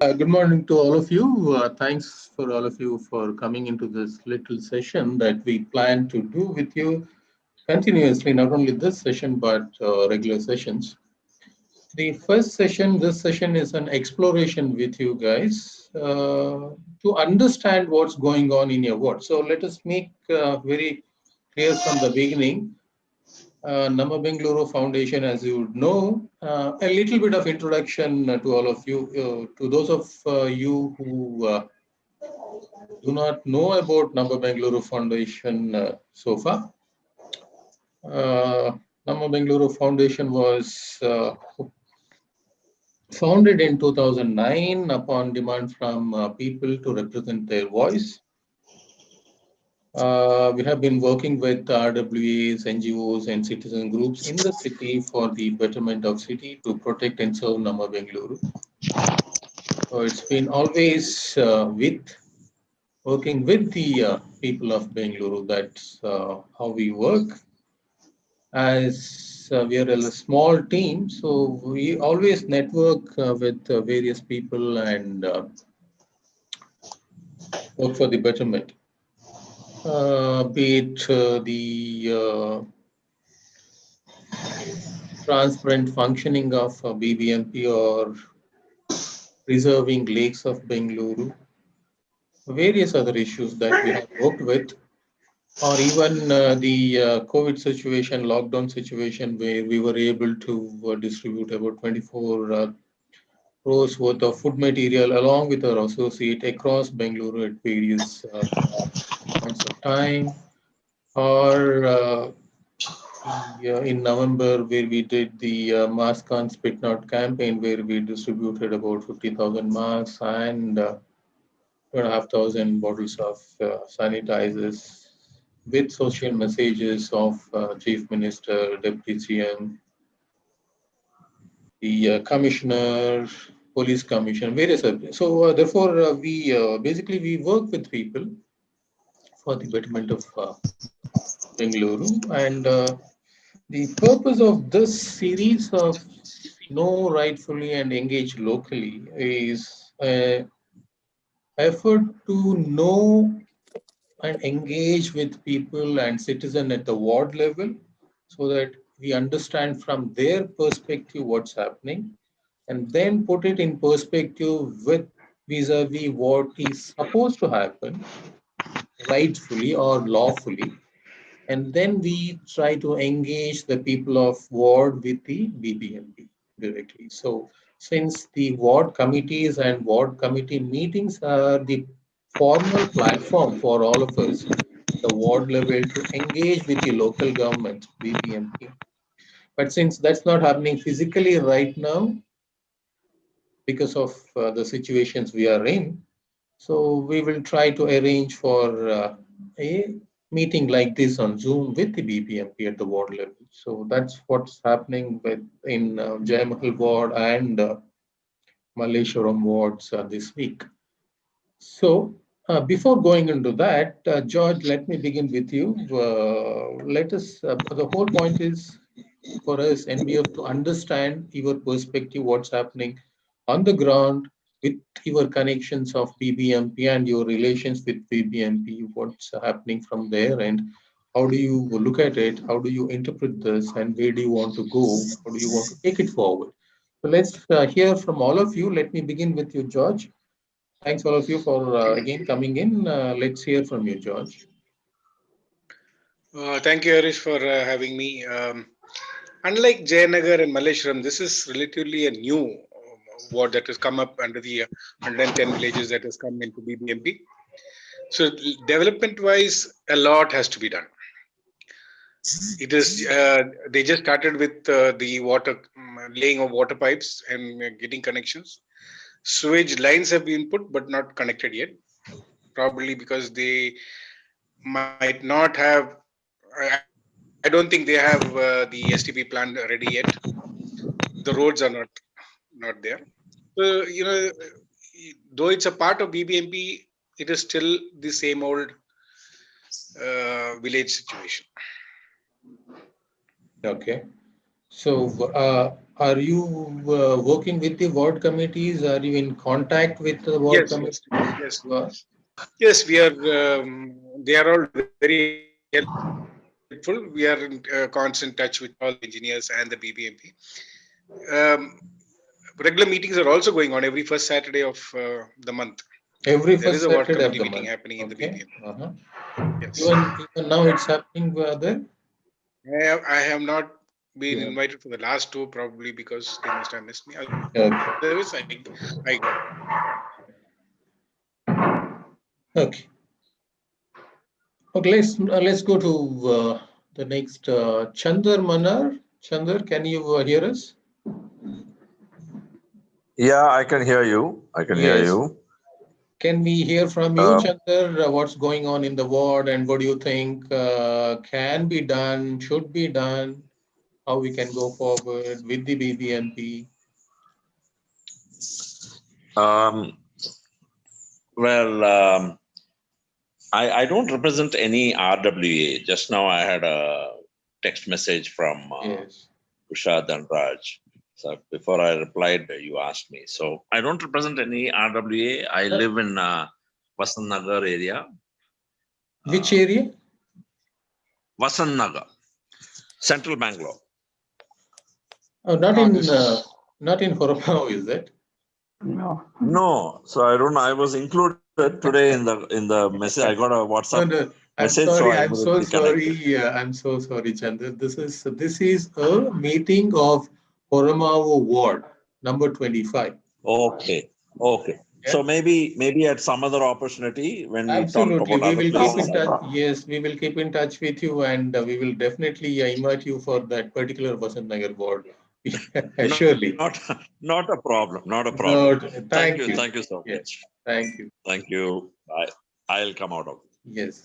Good morning to all of you. Thanks for all of you for coming into this little session that we plan to do with you continuously, not only this session but regular sessions. The first session, this session is an exploration with you guys to understand what's going on in your ward. So let us make very clear from the beginning. Nama Bengaluru Foundation, as you would know, a little bit of introduction to all of you. To those of you who do not know about Nama Bengaluru Foundation so far, Nama Bengaluru Foundation was founded in 2009 upon demand from people to represent their voice. We have been working with RWAs, NGOs, and citizen groups in the city for the betterment of city to protect and serve Nama Bengaluru. So it's been always working with the people of Bengaluru. That's how we work. As we are a small team, so we always network with various people and work for the betterment. Be it the transparent functioning of BBMP or preserving lakes of Bengaluru, various other issues that we have worked with, or even the COVID situation, lockdown situation, where we were able to distribute about 24 crores worth of food material along with our associate across Bengaluru at various points of time, or in November, where we did the Mask on Spit Not campaign, where we distributed about 50,000 masks and 2,500 bottles of sanitizers with social messages of Chief Minister, Deputy CM, the commissioner, police commissioner, various other. So therefore, we basically we work with people for the betterment of Bengaluru, and the purpose of this series of Know Rightfully and Engage Locally is effort to know and engage with people and citizen at the ward level so that we understand from their perspective what's happening and then put it in perspective with vis-a-vis what is supposed to happen rightfully or lawfully, and then we try to engage the people of ward with the BBMP directly. So since the ward committees and ward committee meetings are the formal platform for all of us at the ward level to engage with the local government, BBMP. But since that's not happening physically right now because of the situations we are in, so we will try to arrange for a meeting like this on Zoom with the BPMP at the ward level. So that's what's happening with in Jayamahal ward and Malleshwaram wards this week. So before going into that, George, let me begin with you. Let us. The whole point is for us NBF to understand your perspective, what's happening on the ground with your connections of BBMP and your relations with BBMP, what's happening from there, and how do you look at it? How do you interpret this, and where do you want to go? How do you want to take it forward? So let's hear from all of you. Let me begin with you, George. Thanks all of you for again coming in. Let's hear from you, George. Thank you, Harish, for having me. Unlike Jayanagar and Malleshwaram, this is relatively a new ward that has come up under the 110 villages that has come into BBMP. So, development-wise, a lot has to be done. It is they just started with the water laying of water pipes and getting connections. Sewage lines have been put, but not connected yet. Probably because they might not have. I don't think they have the STP plan ready yet. The roads are not there. So though it's a part of BBMP, it is still the same old village situation. Okay. So, are you working with the ward committees? Are you in contact with the ward Yes, yes, committees? yes, You are? yes. We are. They are all very helpful. We are in constant touch with all the engineers and the BBMP. Um, Regular meetings are also going on every first Saturday of the month. There is a Every ward first committee Saturday meeting of the happening month. in the BBMP. Okay. Uh-huh. Yes. Even now it's happening there? I have not been You have. invited for the last two, probably because they must have missed me. Otherwise, Okay. I go. Okay. Okay, let's go to the next Chandar Manar. Chandar, can you hear us? Yeah, I can hear you. I can hear Yes. you. Can we hear from you, Uh, Chandar? What's going on in the ward and what do you think can be done, should be done, how we can go forward with the BBMP? um, well, I don't represent any RWA. Just now I had a text message from Yes. Ushad and Raj. So before I replied, you asked me. So I don't represent any RWA. I Uh, live in Vasant Nagar area. which Uh, area? Vasant Nagar, Central Bangalore. Oh, No, this not in Horamavu, is it? No. No, so I don't know. I was included today in the message. I got a WhatsApp No, no. I'm message, so sorry. I I'm so immediately connected. sorry. I'm so sorry, Chandra. This is a meeting of Horamavu Ward number 25. Okay, okay. Yeah, So maybe at some other opportunity when we talk absolutely. about We other will keep places, in I touch. can. Yes, we will keep in touch with you, and we will definitely invite you for that particular Vasant Nagar Ward. Surely. Not not a problem. Not a problem. No, Thank thank you. you. Thank you so Yes, much. thank you. Thank you. I'll come out of. Yes.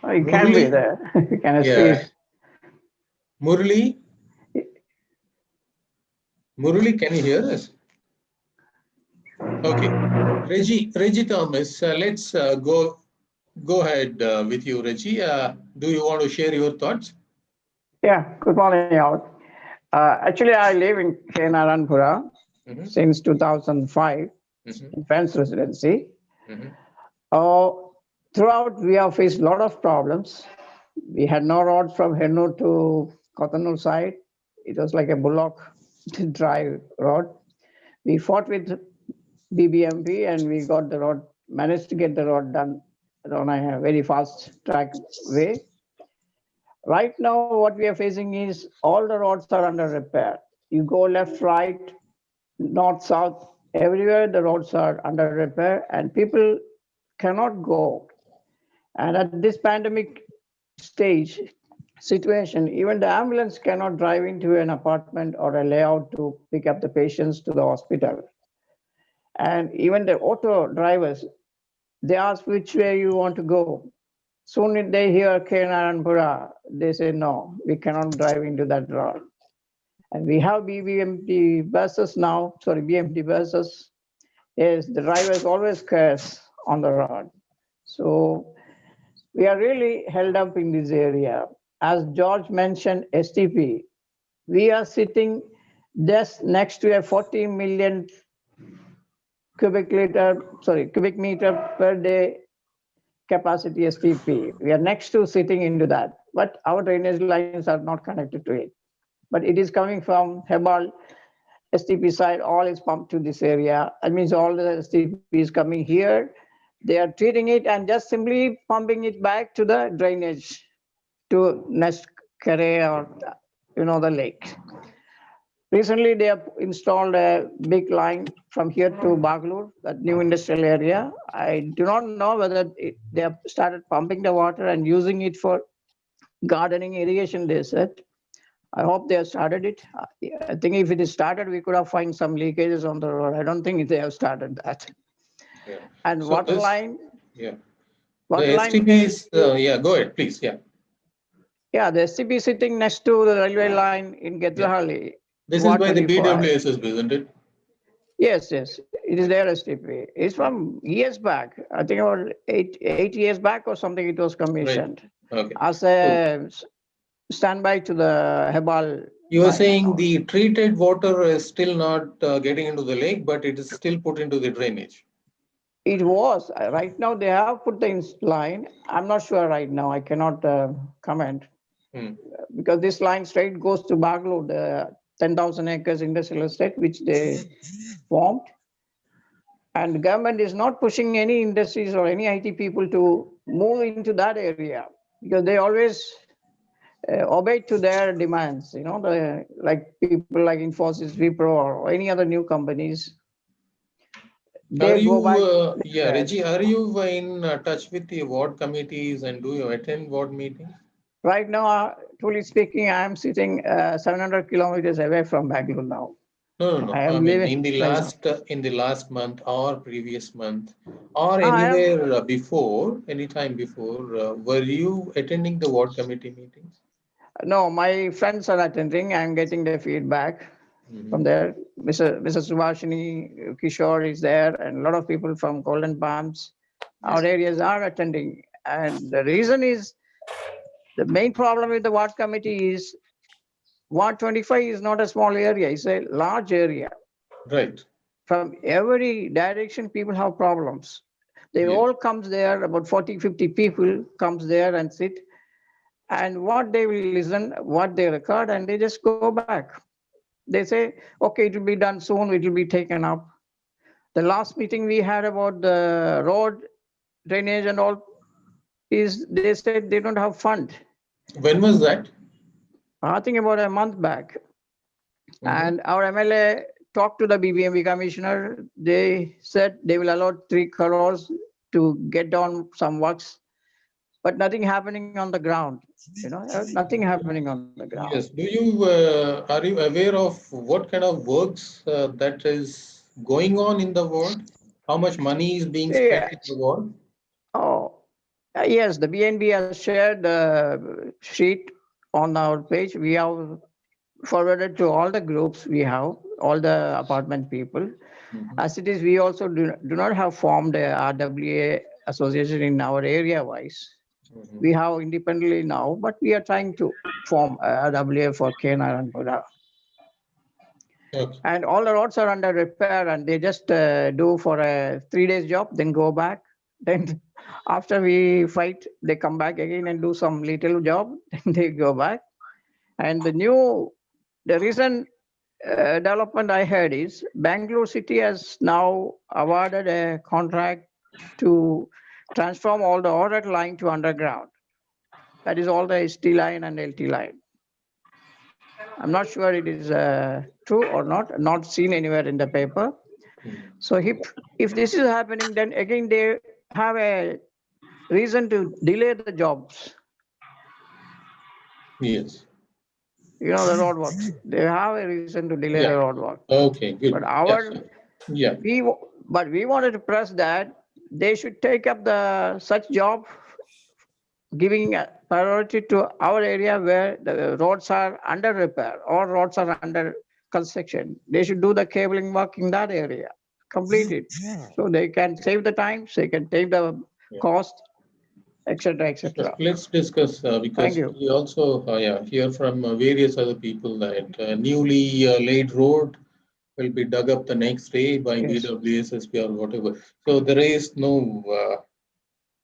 Oh, you can be Murli, there. Can I yeah. speak? Murli, Murli, can you hear us? Okay. Reggie Thomas, let's go ahead with you, Reggie. Do you want to share your thoughts? Yeah, good morning, all. Actually, I live in K. Naranpura Mm-hmm, since 2005 mm-hmm, in Fence residency. mm-hmm. Uh, Throughout, we have faced a lot of problems. We had no road from Hennur to Kotanur side. It was like a bullock drive road. We fought with BBMP and we got the road, managed to get the road done on a very fast track way. Right now, what we are facing is all the roads are under repair. You go left, right, north, south, everywhere the roads are under repair and people cannot go. And at this pandemic stage situation, even the ambulance cannot drive into an apartment or a layout to pick up the patients to the hospital. And even the auto drivers, they ask which way you want to go. Soon they hear Kenaranpura, they say no, we cannot drive into that road. And we have BMT buses now, sorry, BMT buses. Yes, the drivers always curse on the road. So we are really held up in this area. As George mentioned, STP, we are sitting just next to a 40 million cubic meter per day capacity STP. We are next to sitting into that, but our drainage lines are not connected to it. But it is coming from Hebal STP side, all is pumped to this area. That means all the STP is coming here. They are treating it and just simply pumping it back to the drainage to Nest Kare or the lake. Recently, they have installed a big line from here to Bagalur, that new industrial area. I do not know whether they have started pumping the water and using it for gardening irrigation, they said. I hope they have started it. I think if it is started, we could have find some leakages on the road. I don't think they have started that. Yeah. And So this, yeah, the water line STP came is, to, yeah, go ahead, please. Yeah, yeah, the STP sitting next to the railway line in yeah. Getlahalli, This is by Ward the 25. BWSS, isn't it? Yes, yes, it is their STP. It's from years back. I think about 8 years back or something. It was Right. commissioned Okay. as So, a standby to the Hebal You are My, saying the treated water is still not getting into the lake, but it is still put into the drainage. it was right now they have put the line. I'm not sure right now. I cannot comment Hmm. because this line straight goes to Bangalore, the 10,000 acres industrial estate which they formed. And the government is not pushing any industries or any IT people to move into that area because they always obey to their demands. Like people like Infosys, Wipro, or any other new companies, Are they you, go back yeah, there. Reggie, are you in touch with the ward committees and do you attend ward meetings? Right now, truly speaking, I am sitting 700 kilometers away from Bangalore now. No, no, I no. I am mean, living right now. in the last month or previous month or I am anywhere before, anytime before, were you attending the ward committee meetings? no, my friends are attending. I'm getting the feedback from Mhm. there. Mr. Subhashini Kishore is there, and a lot of people from Golden Palms, our areas are attending. And the reason is the main problem with the ward committee is Ward 25 is not a small area; it's a large area. Right. From every direction, people have problems. They Yes. all comes there, about 40, 50 people comes there and sit, and what they will listen, what they record, and they just go back. They say, okay, it will be done soon, it will be taken up. The last meeting we had about the road drainage and all is they said they don't have fund. When was that? I think about a month back. Mhm. And our MLA talked to the BBMP commissioner. They said they will allot 3 crores to get down some works, but nothing happening on the ground. Nothing happening on the ground. Yes. Are you aware of what kind of works that is going on in the world? How much money is being spent in the Yes. world? Oh, yes, the BNB has shared the sheet on our page. We have forwarded to all the groups we have, all the apartment people. Mhm. As it is, we also do not have formed a RWA association in our area wise. Mhm. We have independently now, but we are trying to form a RWA for Kena and Buddha. Okay. And all the roads are under repair and they just do for a 3 days job, then go back. Then after we fight, they come back again and do some little job, then they go back. And the recent development I heard is Bangalore City has now awarded a contract to transform all the ordered line to underground. That is all the ST line and LT line. I'm not sure it is true or not seen anywhere in the paper. Mhm. So if this is happening, then again they have a reason to delay the jobs. Yes. The road works. They have a reason to delay the Yeah. road work. Okay, But good. Yes. Yeah. we wanted to press that they should take up the such job, giving a priority to our area where the roads are under repair or roads are under construction. They should do the cabling work in that area, complete it, so they can save the time, they can take the Yeah. cost, etc., Yes, etc. let's discuss Thank because you. we also hear from various other people that newly laid road will be dug up the next day by Yes. BWSSP or whatever. So there is no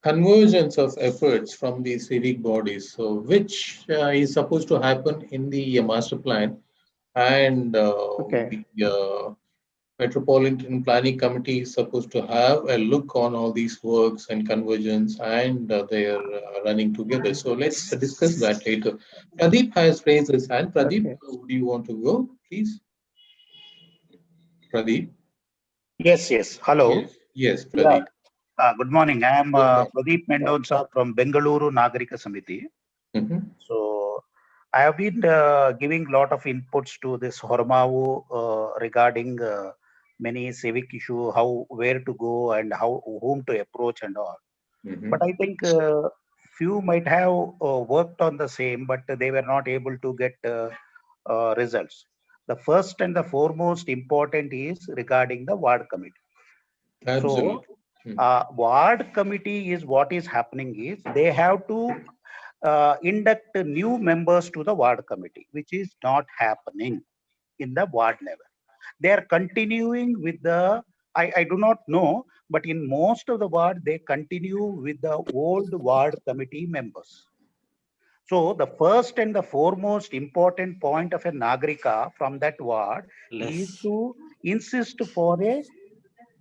convergence of efforts from the civic bodies, so which is supposed to happen in the master plan and Okay. the Metropolitan Planning Committee is supposed to have a look on all these works and convergence, and they are running together. So let's discuss that later. Pradeep has raised his hand. Pradeep, Okay. would you want to go, please? Pradeep? Yes, yes. Hello. Yes. Yes, Yeah. Pradeep. Good morning. I am Good morning. Pradeep Mendonsa from Bengaluru Nagarika Samiti. Mhm. So I have been giving a lot of inputs to this Horamavu regarding many civic issue, how where to go and how whom to approach and all. But Mhm. I think few might have worked on the same, but they were not able to get results. The first and the foremost important is regarding the ward committee. So Absolutely. Mhm. ward committee is what is happening is they have to induct new members to the ward committee, which is not happening in the ward level. They are continuing with the, I do not know, but in most of the ward, they continue with the old ward committee members. So the first and the foremost important point of a Nagrika from that ward is Less. to insist for a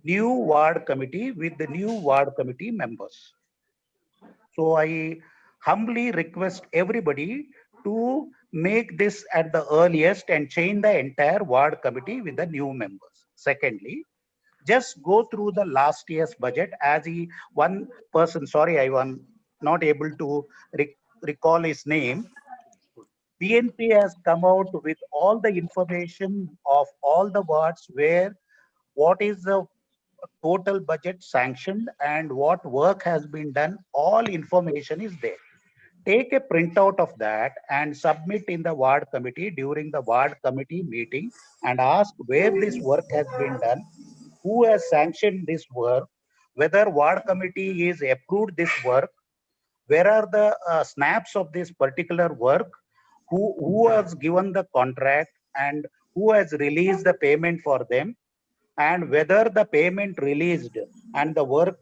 new ward committee with the new ward committee members. So I humbly request everybody to make this at the earliest and change the entire ward committee with the new members. Secondly, just go through the last year's budget as one person, sorry, I was not able to recall his name. BNP has come out with all the information of all the wards where what is the total budget sanctioned and what work has been done. All information is there. Take a printout of that and submit in the ward committee during the ward committee meeting and ask where this work has been done, who has sanctioned this work, whether ward committee is approved this work, where are the snaps of this particular work, who has given the contract and who has released the payment for them, and whether the payment released and the work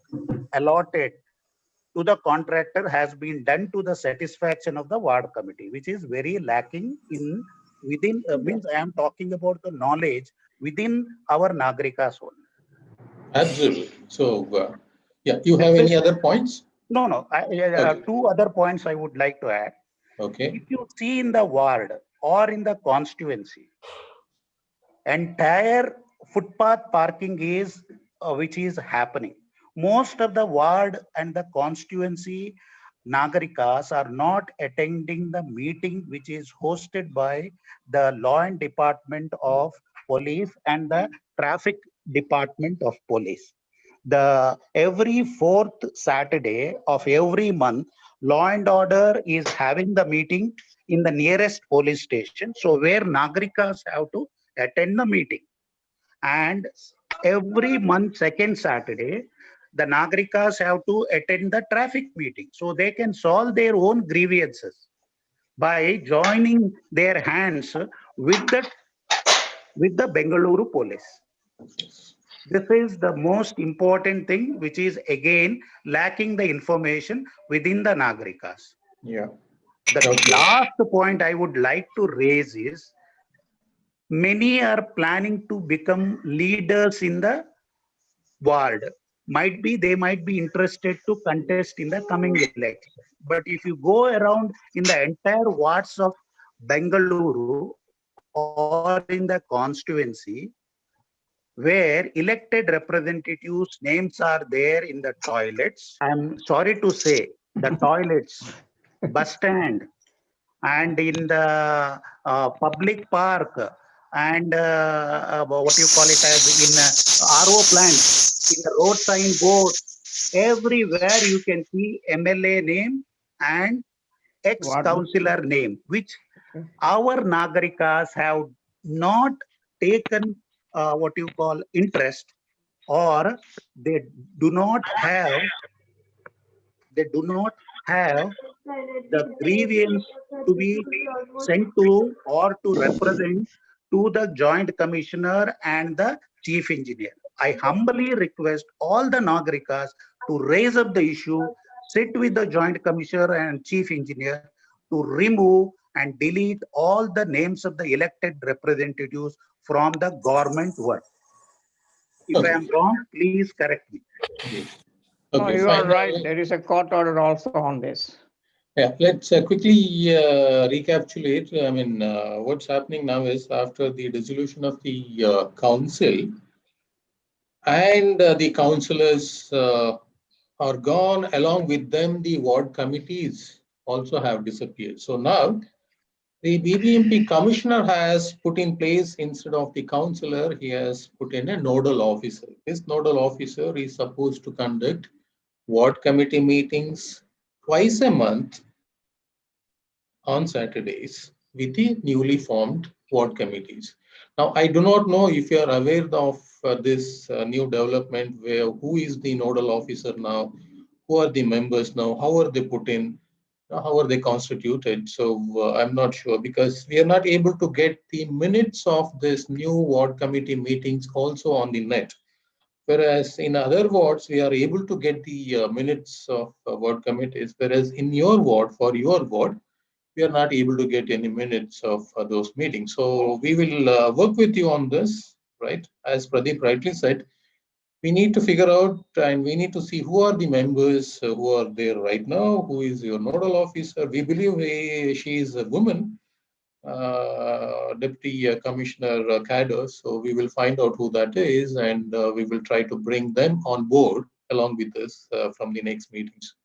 allotted to the contractor has been done to the satisfaction of the ward committee, which is very lacking in within means I am talking about the knowledge within our Nagrikas only. Absolutely. So, yeah, you have any other points? No. Okay. Two other points I would like to add. Okay. If you see in the ward or in the constituency, entire footpath parking is which is happening. Most of the ward and the constituency Nagarikas are not attending the meeting which is hosted by the law and department of police and the traffic department of police. The every fourth Saturday of every month, law and order is having the meeting in the nearest police station. So where Nagarikas have to attend the meeting. And every month, second Saturday, the Nagarikas have to attend the traffic meeting. So they can solve their own grievances by joining their hands with the Bengaluru police. This is the most important thing, which is again lacking the information within the Nagarikas. Yeah. The Okay. last point I would like to raise is many are planning to become leaders in the world. They might be interested to contest in the coming election. But if you go around in the entire wards of Bengaluru or in the constituency, where elected representatives' names are there in the toilets, I'm sorry to say, the toilets, bus stand, and in the public park, and what you call it as in RO plants, in the road sign boards, everywhere you can see MLA name and ex-councillor name, which our Nagarikas have not taken what you call interest, or they do not have the grievance to be sent to or to represent to the joint commissioner and the chief engineer. I humbly request all the Nagarikas to raise up the issue, sit with the joint commissioner and chief engineer to remove and delete all the names of the elected representatives from the government work. If I Okay. am wrong, please correct me. Yes. No, Okay. you are Fine. right. There is a court order also on this. Yeah. Let's quickly recapitulate. I mean, what's happening now is after the dissolution of the council, and the councillors are gone. Along with them, the ward committees also have disappeared. So now the BBMP commissioner has put in place, instead of the councillor, he has put in a nodal officer. This nodal officer is supposed to conduct ward committee meetings twice a month on Saturdays with the newly formed ward committees. Now, I do not know if you are aware of this new development, where who is the nodal officer now, who are the members now, how are they put in. how are they constituted? So I'm not sure, because we are not able to get the minutes of this new ward committee meetings also on the net. Whereas in other wards, we are able to get the minutes of ward committees, whereas in your ward, for your ward, we are not able to get any minutes of those meetings. So we will work with you on this, right? As Pradeep rightly said, we need to figure out and we need to see who are the members who are there right now, who is your nodal officer. We believe she is a woman, Deputy Commissioner Cadre. So we will find out who that is, and we will try to bring them on board along with us from the next meetings.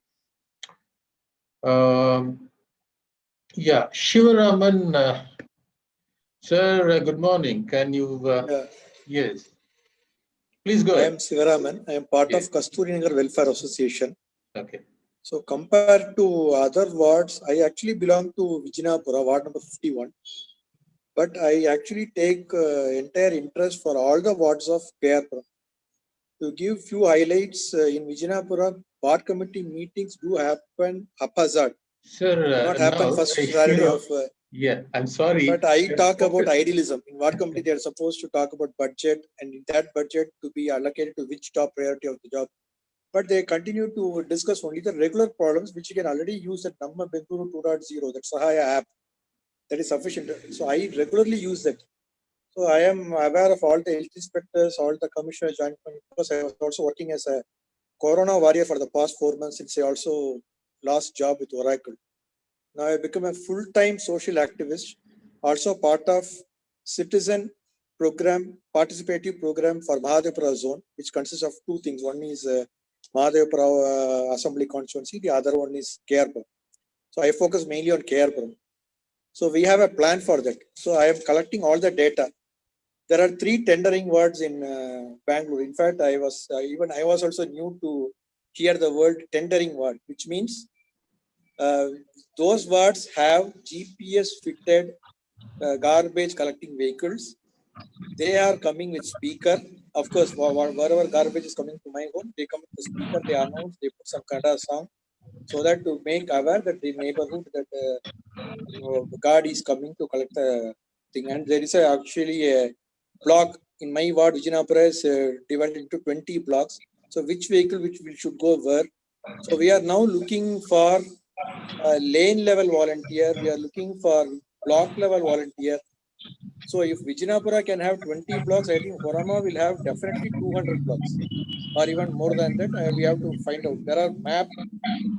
Yeah, Shivaraman, sir, good morning. Can you? Yeah, Yes, please go I ahead. am Sivaraman. I am part Yes. of Kasturinagar Welfare Association. Okay. So compared to other wards, I actually belong to Vijayapura, ward number 51. But I actually take entire interest for all the wards of KRPuram. To give few highlights, in Vijayapura, ward committee meetings do happen haphazard. Sir, Do not happen now, first Saturday of. yeah, I'm sorry. But I talk about Focus. idealism. In ward committee, they are supposed to talk about budget, and in that budget to be allocated to which top priority of the job. But they continue to discuss only the regular problems, which you can already use that Namma Benguru 2.0, that Sahaya app. That is sufficient. So I regularly use that. So I am aware of all the health inspectors, all the commissioner joint, because I was also working as a Corona warrior for the past 4 months since I also lost job with Oracle. Now I become a full-time social activist, also part of citizen program, participative program for Mahadevapura zone, which consists of two things. One is Mahadevapura Assembly constituency, the other one is KRPuram. So I focus mainly on KRPuram. So we have a plan for that. So I am collecting all the data. There are 3 tendering wards in Bangalore. In fact, I was also new to hear the word tendering ward, which means those wards have GPS fitted garbage collecting vehicles. They are coming with speaker. Of course, wherever garbage is coming to my home, they come with the speaker. They announce. They put some kind of song, so that to make aware that the neighborhood that guard is coming to collect the thing. And there is actually a block in my ward. Vijayapura is divided into 20 blocks. So which vehicle which should go where? So we are now looking for lane level volunteer. We are looking for block level volunteer. So if Vijayapura can have 20 blocks, I think Horama will have definitely 200 blocks or even more than that. We have to find out. There are map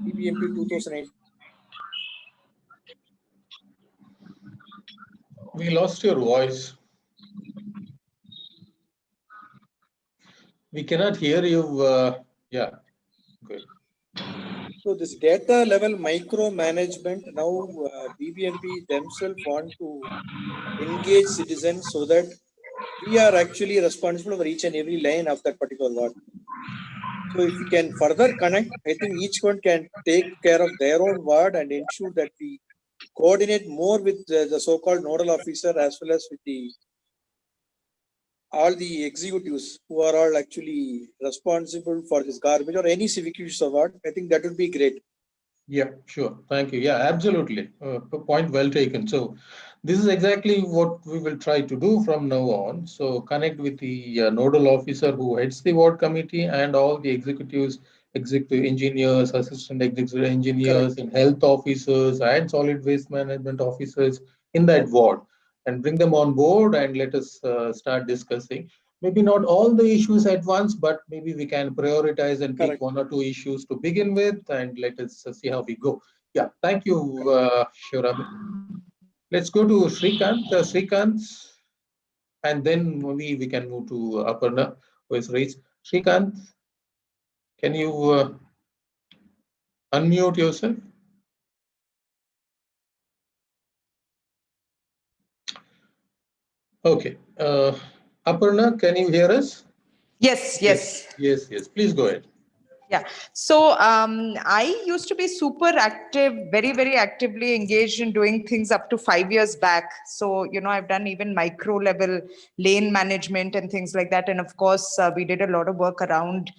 BBMP 2008. We lost your voice. We cannot hear you. Yeah, good. So this data level micro management, now BBMP themselves want to engage citizens so that we are actually responsible for each and every lane of that particular ward. So if we can further connect, I think each one can take care of their own ward and ensure that we coordinate more with the so-called nodal officer as well as with all the executives who are all actually responsible for this garbage or any civic issues award. I think that would be great. Yeah, sure. Thank you. Yeah, absolutely. Point well taken. So, this is exactly what we will try to do from now on. So, connect with the nodal officer who heads the ward committee and all the executives, executive engineers, assistant executive engineers, Correct. and health officers and solid waste management officers in that ward, and bring them on board and let us start discussing. Maybe not all the issues at once, but maybe we can prioritize and pick Correct. 1 or 2 issues to begin with, and let us see how we go. Yeah, thank you, Shivram. Let's go to Srikanth. Srikanth, and then maybe we can move to Aparna, who is raised. Srikanth, can you unmute yourself? Okay. Aparna, can you hear us? Yes, Yes, yes. yes, yes. Please go ahead. Yeah. So I used to be super active, very, very actively engaged in doing things up to 5 years back. So, I've done even micro level lane management and things like that. And of course, we did a lot of work around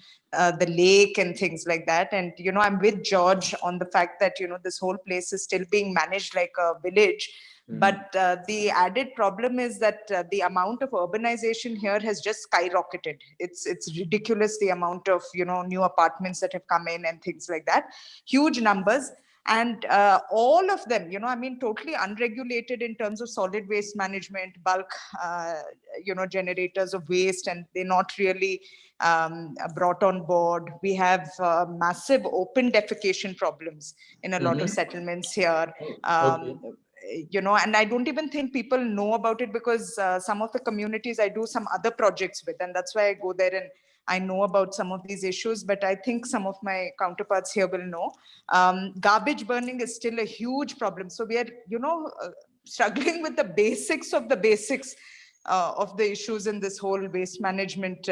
the lake and things like that. And, I'm with George on the fact that, this whole place is still being managed like a village. But the added problem is that the amount of urbanization here has just skyrocketed. It's ridiculous, the amount of, new apartments that have come in and things like that. Huge numbers. And all of them, totally unregulated in terms of solid waste management, bulk, generators of waste, and they're not really brought on board. We have massive open defecation problems in a lot of settlements here. And I don't even think people know about it, because some of the communities I do some other projects with, and that's why I go there and I know about some of these issues, but I think some of my counterparts here will know. Garbage burning is still a huge problem. So we are, struggling with the basics of the basics of the issues in this whole waste management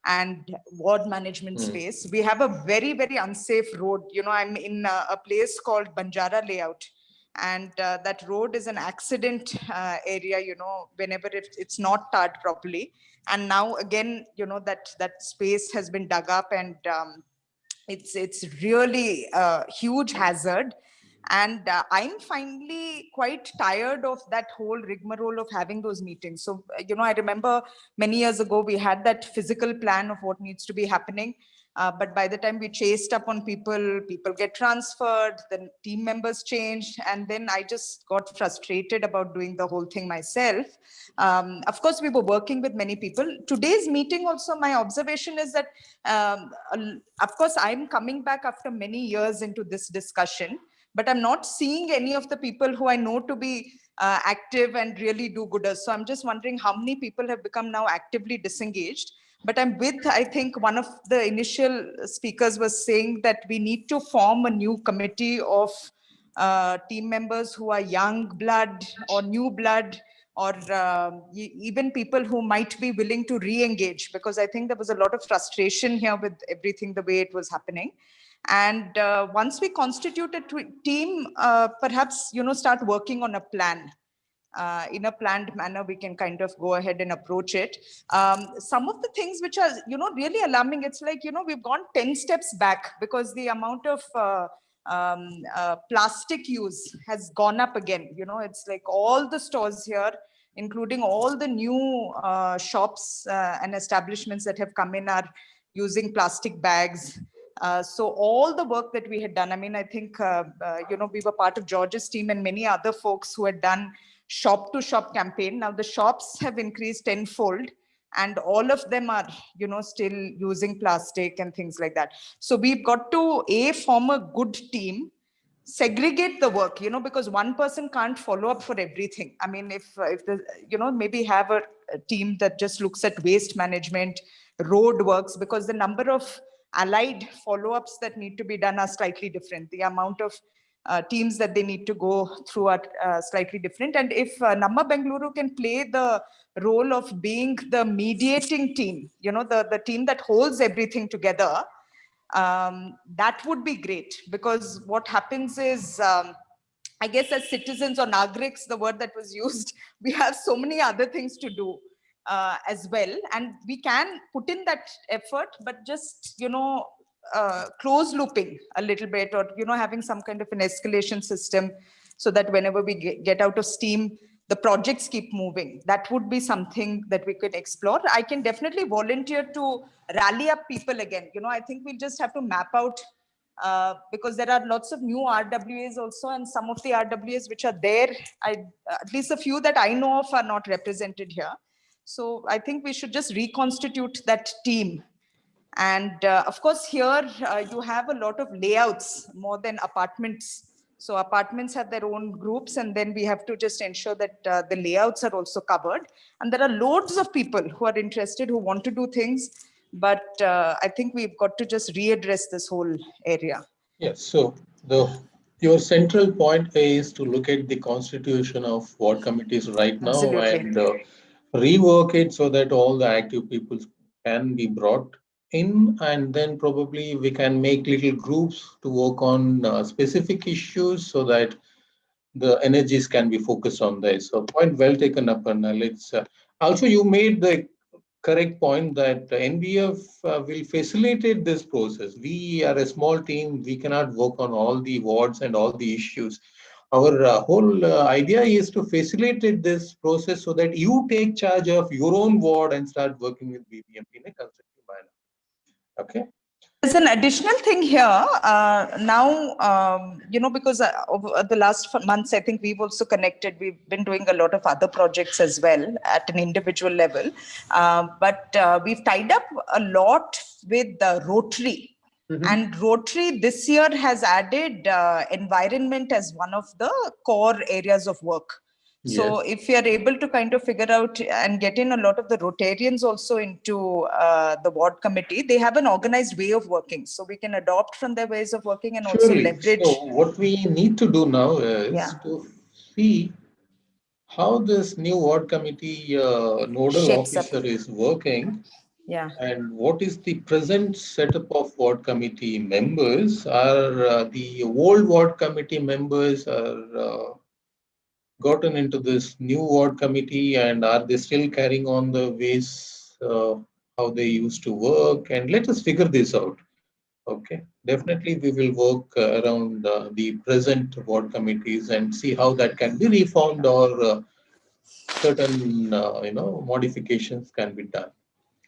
and ward management space. We have a very, very unsafe road. I'm in a place called Banjara Layout. And that road is an accident area, whenever it's not tarred properly. And now again, that space has been dug up, and it's really a huge hazard. And I'm finally quite tired of that whole rigmarole of having those meetings. So, I remember many years ago, we had that physical plan of what needs to be happening. But by the time we chased up on people get transferred, then team members changed, and then I just got frustrated about doing the whole thing myself. Of course, we were working with many people. Today's meeting also, my observation is that, of course, I'm coming back after many years into this discussion, but I'm not seeing any of the people who I know to be active and really do-gooders. So I'm just wondering how many people have become now actively disengaged. But I'm with, I think one of the initial speakers was saying that we need to form a new committee of team members who are young blood or new blood, or even people who might be willing to re-engage, because I think there was a lot of frustration here with everything the way it was happening. And once we constitute a team, perhaps, start working on a plan. In a planned manner, we can kind of go ahead and approach it. Some of the things which are, really alarming, it's like, we've gone 10 steps back, because the amount of plastic use has gone up again. It's like all the stores here, including all the new shops and establishments that have come in, are using plastic bags. So all the work that we had done, I think, we were part of George's team and many other folks who had done shop to shop campaign. Now the shops have increased tenfold, and all of them are, still using plastic and things like that. So we've got to form a good team, segregate the work, because one person can't follow up for everything. If the, maybe have a team that just looks at waste management, road works, because the number of allied follow-ups that need to be done are slightly different. The amount of teams that they need to go through are slightly different. And if Namma Bengaluru can play the role of being the mediating team, the team that holds everything together, that would be great. Because what happens is, I guess as citizens or Nagriks, the word that was used, we have so many other things to do as well. And we can put in that effort, but just, close looping a little bit, or, having some kind of an escalation system, so that whenever we get out of steam, the projects keep moving. That would be something that we could explore. I can definitely volunteer to rally up people again. I think we'll just have to map out, because there are lots of new RWAs also, and some of the RWAs which are there, at least a few that I know of, are not represented here. So I think we should just reconstitute that team. And of course, here you have a lot of layouts more than apartments. So apartments have their own groups, and then we have to just ensure that the layouts are also covered. And there are loads of people who are interested, who want to do things. But I think we've got to just readdress this whole area. Yes. So your central point is to look at the constitution of ward committees right now. Absolutely. And rework it so that all the active people can be brought in, and then probably we can make little groups to work on specific issues, so that the energies can be focused on this. So point well taken, Aparna. Let's also, you made the correct point that NBF will facilitate this process. We are a small team. We cannot work on all the wards and all the issues. Our whole idea is to facilitate this process so that you take charge of your own ward and start working with BBMP in a constructive manner. Okay. There's an additional thing here now, because over the last months, I think we've also connected. We've been doing a lot of other projects as well at an individual level. But we've tied up a lot with the Rotary. And Rotary this year has added environment as one of the core areas of work. So if we are able to kind of figure out and get in a lot of the Rotarians also into the ward committee, they have an organized way of working. So we can adopt from their ways of working and also Surely. leverage. So what we need to do now is to see how this new ward committee nodal Shapes up. officer is working. Yeah. And what is the present setup of ward committee members? Are the old ward committee members are gotten into this new ward committee, and are they still carrying on the ways how they used to work? And let us figure this out. Okay, definitely we will work around the present ward committees and see how that can be reformed or certain modifications can be done.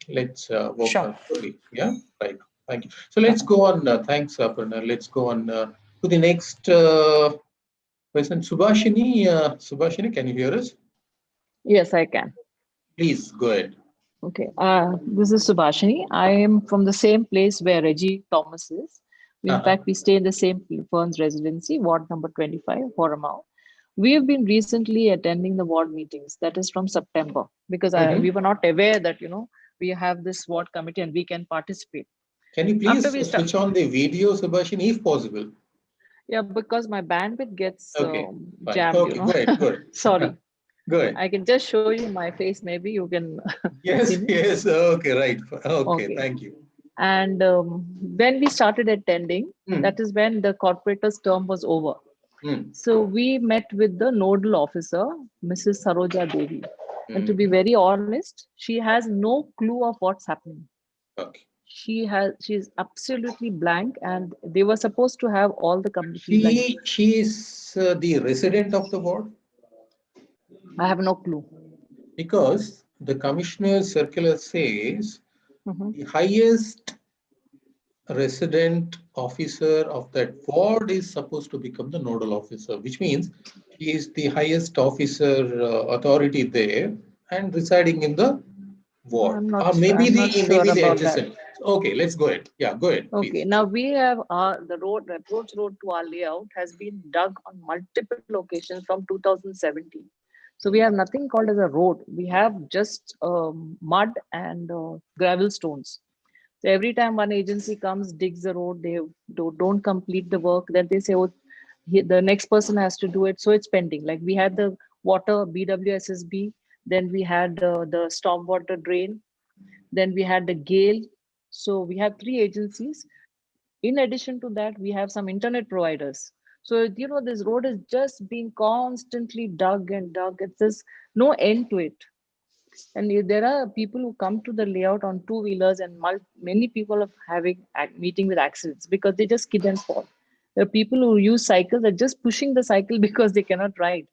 Let's work on fully. Yeah, right. Thank you. So let's go on. Thanks, Aparna. Let's go on to the next person. Subhashini. Subhashini, can you hear us? Yes, I can. Please go ahead. Okay. This is Subhashini. I am from the same place where Reggie Thomas is. In fact, we stay in the same Fern's residency, ward number 25, Horamavu. We have been recently attending the ward meetings. That is from September, because we were not aware that, we have this ward committee and we can participate. Can you please switch on the video, Subhashini, if possible? Yeah, because my bandwidth gets jammed. Okay, go ahead. Go ahead. Sorry. Go ahead. I can just show you my face. Maybe you can. Yes, yes. Okay, right. Okay, thank you. And when we started attending, that is when the corporator's term was over. So we met with the nodal officer, Mrs. Saroja Devi. And to be very honest, she has no clue of what's happening. Okay. She's absolutely blank, and they were supposed to have all the committees. She is the resident of the ward? I have no clue. Because the commissioner's circular says the highest resident officer of that ward is supposed to become the nodal officer, which means he is the highest officer authority there and residing in the ward. Maybe the adjacent. Okay, let's go ahead. Yeah, go ahead. Okay, please. now we have the approach road to our layout has been dug on multiple locations from 2017. So we have nothing called as a road. We have just mud and gravel stones. So every time one agency comes, digs the road, they don't complete the work. Then they say, oh, the next person has to do it. So it's pending. Like we had the water, BWSSB. Then we had the stormwater drain. Then we had the Gale. So we have 3 agencies. In addition to that, we have some internet providers. So, this road is just being constantly dug and dug. There's no end to it. And there are people who come to the layout on 2-wheelers, and many people are meeting with accidents because they just skid and fall. There are people who use cycles, they're just pushing the cycle because they cannot ride.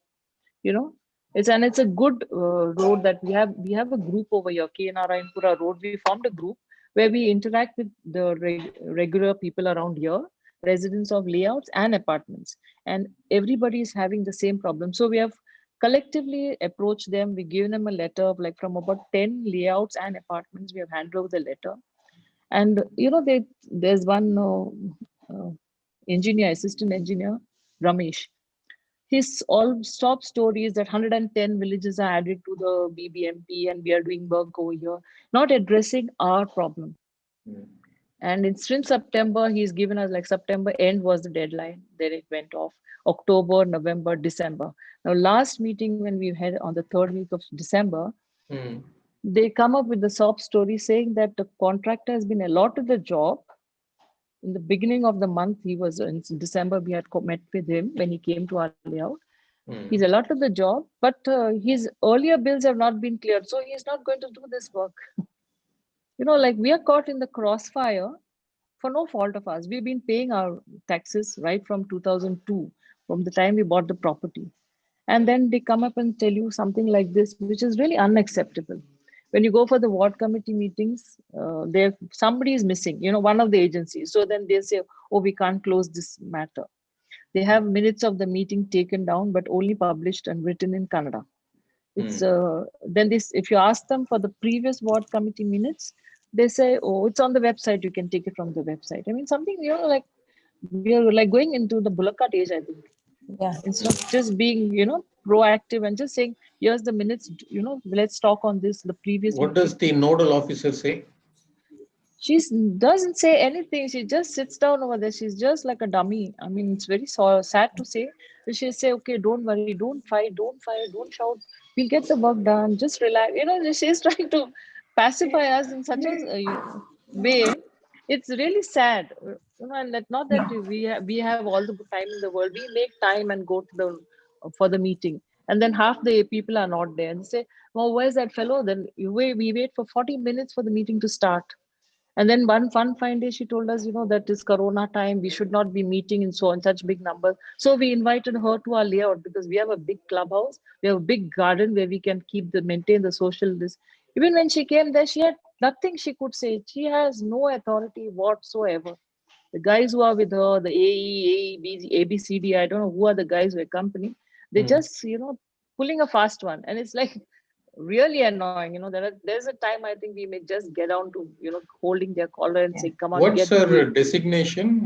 It's a good road that we have. We have a group over here, K-Narayanpura Road. We formed a group where we interact with the regular people around here, residents of layouts and apartments, and everybody is having the same problem. So we have collectively approached them. We give them a letter of from about 10 layouts and apartments. We have handed over the letter, and there's one assistant engineer, Ramesh. His all top story is that 110 villages are added to the BBMP and we are doing work over here, not addressing our problem. And since September, he's given us September end was the deadline. Then it went off October, November, December. Now, last meeting when we had on the 3rd week of December, they come up with the sob story saying that the contractor has been allotted the job. In the beginning of the month, he was in December, we had met with him when he came to our layout. He's allotted the job, but his earlier bills have not been cleared. So he's not going to do this work. Like we are caught in the crossfire for no fault of ours. We've been paying our taxes right from 2002, from the time we bought the property. And then they come up and tell you something like this, which is really unacceptable. When you go for the ward committee meetings, there somebody is missing, one of the agencies. So then they say, oh, we can't close this matter. They have minutes of the meeting taken down, but only published and written in Kannada. It's then this. If you ask them for the previous ward committee minutes, they say, "Oh, it's on the website. You can take it from the website." I mean, something like we are like going into the Bullock age. I think Yeah. instead of just being proactive and just saying, "Here's the minutes. Let's talk on this." The previous What meeting. does the nodal officer say? She doesn't say anything. She just sits down over there. She's just like a dummy. I mean, it's very sad to say. But she'll say, okay, don't worry, don't fight, don't fire, don't shout. We'll get the work done. Just relax. She's trying to pacify us in such a way. It's really sad. And not that we have all the time in the world. We make time and go to for the meeting. And then half the people are not there. And they say, well, where's that fellow? Then we wait for 40 minutes for the meeting to start. And then one fine day, she told us, that is Corona time. We should not be meeting in such big numbers. So we invited her to our layout because we have a big clubhouse. We have a big garden where we can maintain the social this. Even when she came there, she had nothing she could say. She has no authority whatsoever. The guys who are with her, the AE, ABCD, I don't know who are the guys who accompany. They just, pulling a fast one. And it's like, really annoying. There's a time I think we may just get down to holding their collar and say, come on, What's get through her it. designation?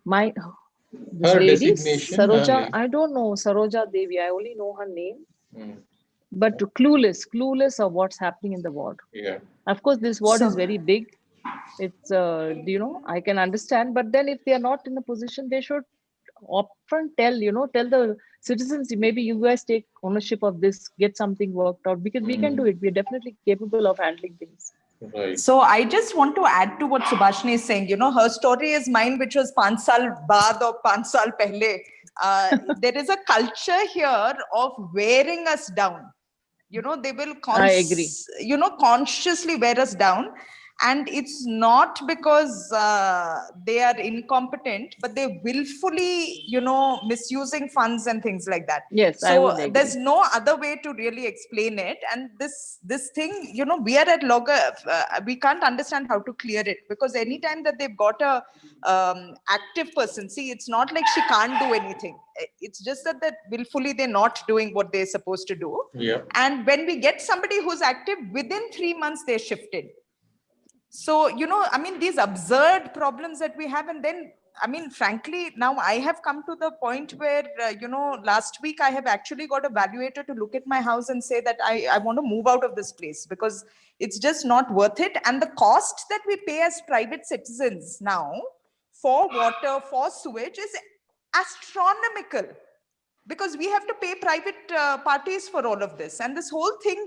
My This Her lady designation. Saroja, I don't know Saroja Devi, I only know her name, Mm, but clueless of what's happening in the ward. yeah. Of course this ward is So, very big. It's I can understand, but then if they are not in a position, they should upfront tell the citizens, maybe you guys take ownership of this, get something worked out, because we can do it. We're definitely capable of handling things. Right. so I just want to add to what Subhashini is saying. Her story is mine, which was 5 saal baad or 5 saal pehle. There is a culture here of wearing us down. They will I agree. consciously wear us down. And it's not because they are incompetent, but they willfully, misusing funds and things like that. Yes, I So would agree. there's no other way to really explain it. And this thing, we are at logger. We can't understand how to clear it, because anytime that they've got a active person, see, it's not like she can't do anything. It's just that willfully they're not doing what they're supposed to do. Yeah. And when we get somebody who's active, within 3 months they're shifted. So, these absurd problems that we have. And then, frankly, now I have come to the point where, last week I have actually got a valuator to look at my house and say that I want to move out of this place, because it's just not worth it. And the cost that we pay as private citizens now for water, for sewage, is astronomical, because we have to pay private parties for all of this. And this whole thing,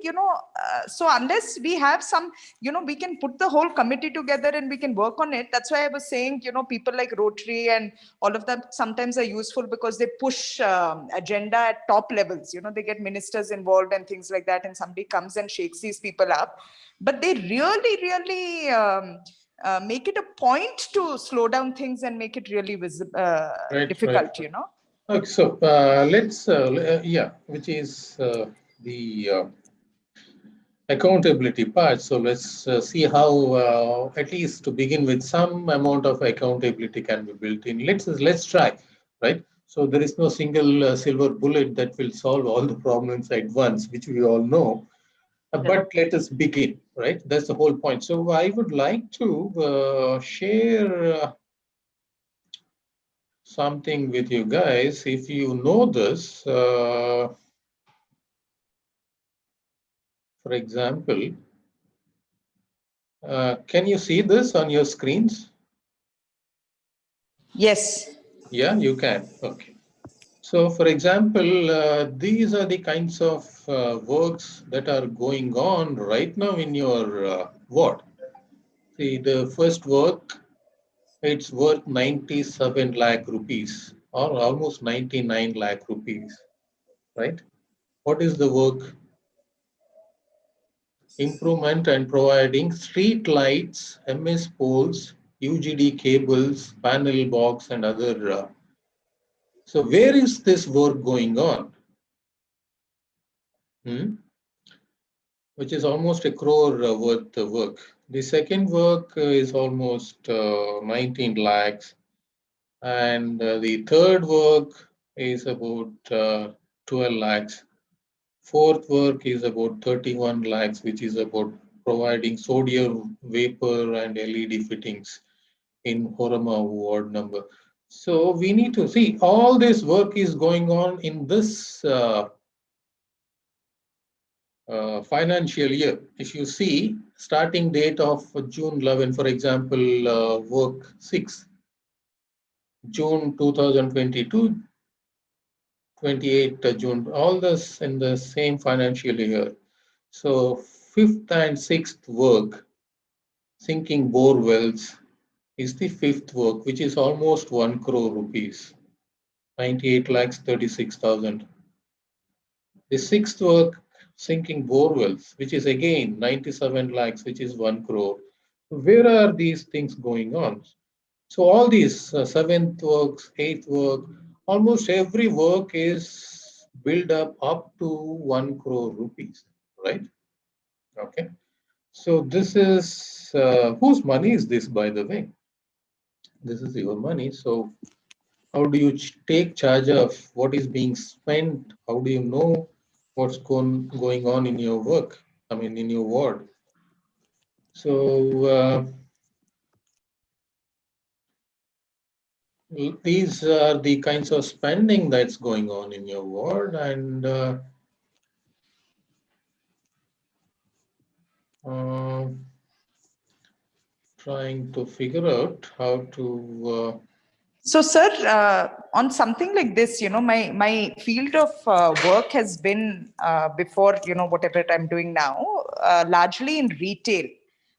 so unless we have some, we can put the whole committee together and we can work on it. That's why I was saying, people like Rotary and all of them sometimes are useful, because they push agenda at top levels. They get ministers involved and things like that, and somebody comes and shakes these people up. But they really make it a point to slow down things and make it really Right. difficult. Okay, so let's, which is the accountability part. So let's see how, at least to begin with, some amount of accountability can be built in. Let's try, right? So there is no single silver bullet that will solve all the problems at once, which we all know. But let us begin, right? That's the whole point. So I would like to share something with you guys. If you know this, for example, can you see this on your screens? Yes. Yeah, you can. Okay. So, for example, these are the kinds of works that are going on right now in your ward. See, the first work, it's worth 97 lakh rupees, or almost 99 lakh rupees, right? What is the work? improvement and providing street lights, MS poles, UGD cables, panel box, and other. So where is this work going on? Which is almost a crore worth of work. The second work is almost 19 lakhs. And the third work is about 12 lakhs. Fourth work is about 31 lakhs, which is about providing sodium vapor and LED fittings in Horamavu ward number. So we need to see all this work is going on in this financial year. If you see starting date of June 11, for example, work 6, June 2022, 28 June, all this in the same financial year. So fifth and sixth work, sinking bore wells, is the fifth work, which is almost 1 crore rupees, 98 lakhs 36,000. The sixth work, sinking bore wells, which is again 97 lakhs, which is 1 crore. Where are these things going on? So all these seventh works, eighth work, almost every work is built up to 1 crore rupees, right? Okay. So this is whose money is this, by the way? This is your money. So how do you take charge of what is being spent? How do you know what's going on in your work? I mean, in your ward. So these are the kinds of spending that's going on in your ward, and trying to figure out how to. So, sir, on something like this, my field of work has been before, whatever I'm doing now, largely in retail.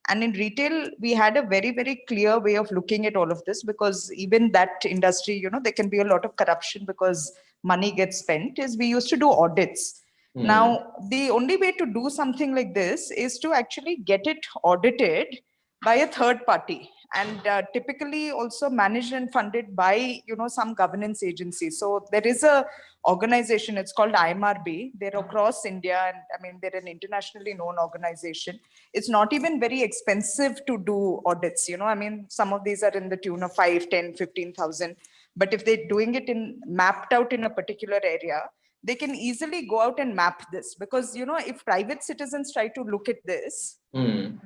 And in retail, we had a very, very clear way of looking at all of this, because even that industry, there can be a lot of corruption because money gets spent, is we used to do audits. Now, the only way to do something like this is to actually get it audited by a third party, and typically also managed and funded by some governance agency. So there is a organization, it's called IMRB. They're across India, and I mean they're an internationally known organization. It's not even very expensive to do audits. I mean, some of these are in the tune of 5, 10, 15,000. But if they're doing it in mapped out in a particular area, they can easily go out and map this, because if private citizens try to look at this,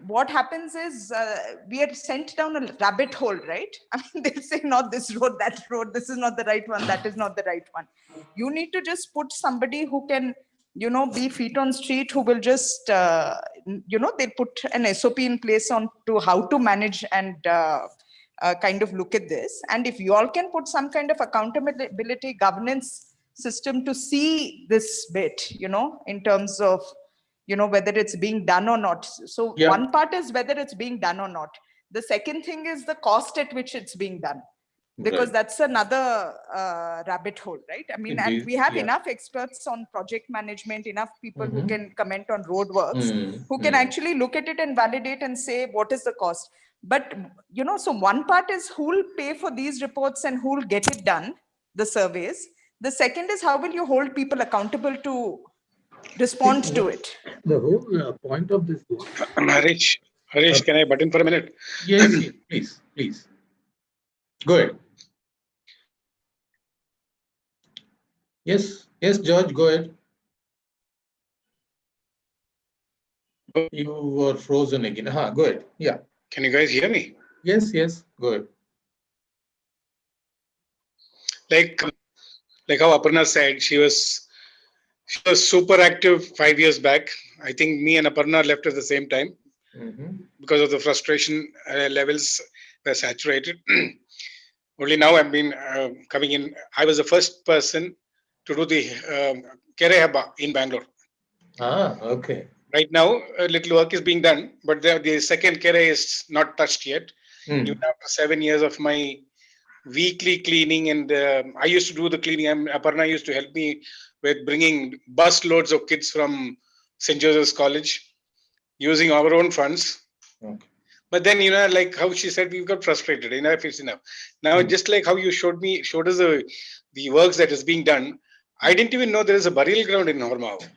what happens is we are sent down a rabbit hole, right? I mean, they'll say, not this road, that road, this is not the right one, that is not the right one. You need to just put somebody who can, be feet on street, who will just, they put an SOP in place on to how to manage and kind of look at this. And if you all can put some kind of accountability governance system to see this bit, in terms of, whether it's being done or not. So one part is whether it's being done or not. The second thing is the cost at which it's being done, because that's another rabbit hole, right? I mean, and we have enough experts on project management, enough people who can comment on road works, who can actually look at it and validate and say what is the cost. But so one part is who will pay for these reports and who will get it done, the surveys. The second is how will you hold people accountable to respond to it? The whole point of this book. Harish, can I butt in for a minute? Yes, please. Go ahead. Yes, George, go ahead. You were frozen again. Go ahead. Yeah. Can you guys hear me? Yes, go ahead. Like how Aparna said, she was super active 5 years back. I think me and Aparna left at the same time because of the frustration levels were saturated. Only now I've been coming in. I was the first person to do the Kere Haba in Bangalore. Okay. Right now, a little work is being done, but the second Kere is not touched yet. Even after 7 years of my weekly cleaning, and I used to do the cleaning. Aparna used to help me with bringing bus loads of kids from St. Joseph's College. using our own funds. Okay. But then, like how she said, we've got frustrated. If it's enough. Now, Hmm. just like how you showed us the works that is being done, I didn't even know there is a burial ground in Horamavu.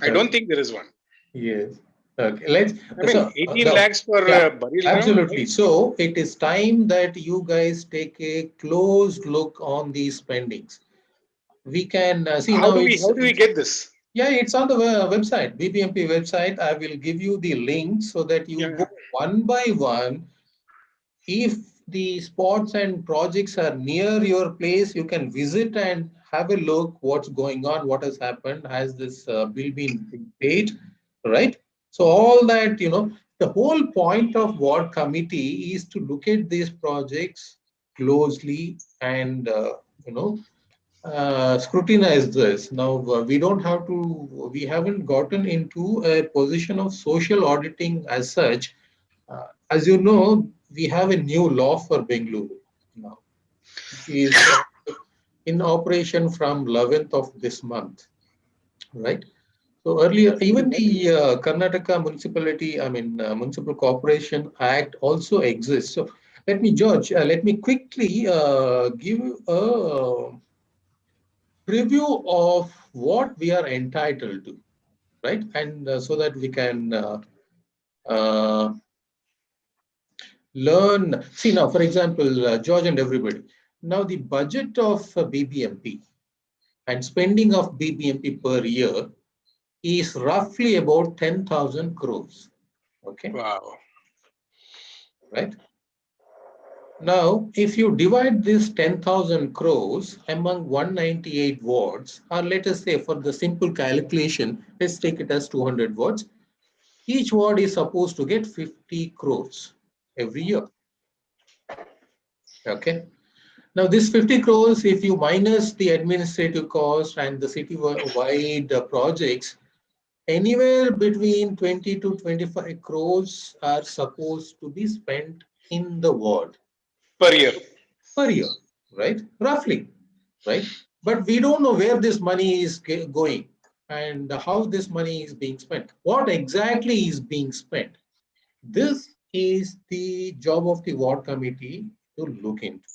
I don't Okay. think there is one. Yes. Okay. Let's. I mean, So 18 no. lakhs for Yeah. burial ground. Absolutely. So it is time that you guys take a close look on these spendings. We can see How now. do we get this? Yeah, it's on the website, BBMP website. I will give you the link so that you Yeah. go one by one. If the spots and projects are near your place, you can visit and have a look what's going on, what has happened, has this bill been paid, right? So all that, the whole point of ward committee is to look at these projects closely and, scrutinize this. Now, we haven't gotten into a position of social auditing as such. As you know, we have a new law for Bengaluru now, which is in operation from 11th of this month, right? So earlier, even the Karnataka Municipal Corporation Act also exists. So let me quickly give a preview of what we are entitled to, right? And so that we can uh, learn. See now, for example, George and everybody. Now the budget of BBMP and spending of BBMP per year is roughly about 10,000 crores. Okay, Wow. right? Now, if you divide this 10,000 crores among 198 wards, or let us say for the simple calculation, let's take it as 200 wards. Each ward is supposed to get 50 crores every year. Okay. Now, this 50 crores, if you minus the administrative cost and the city-wide projects, anywhere between 20 to 25 crores are supposed to be spent in the ward Per year. per year, right? Roughly, right? But we don't know where this money is going and how this money is being spent. What exactly is being spent? This is the job of the ward committee to look into,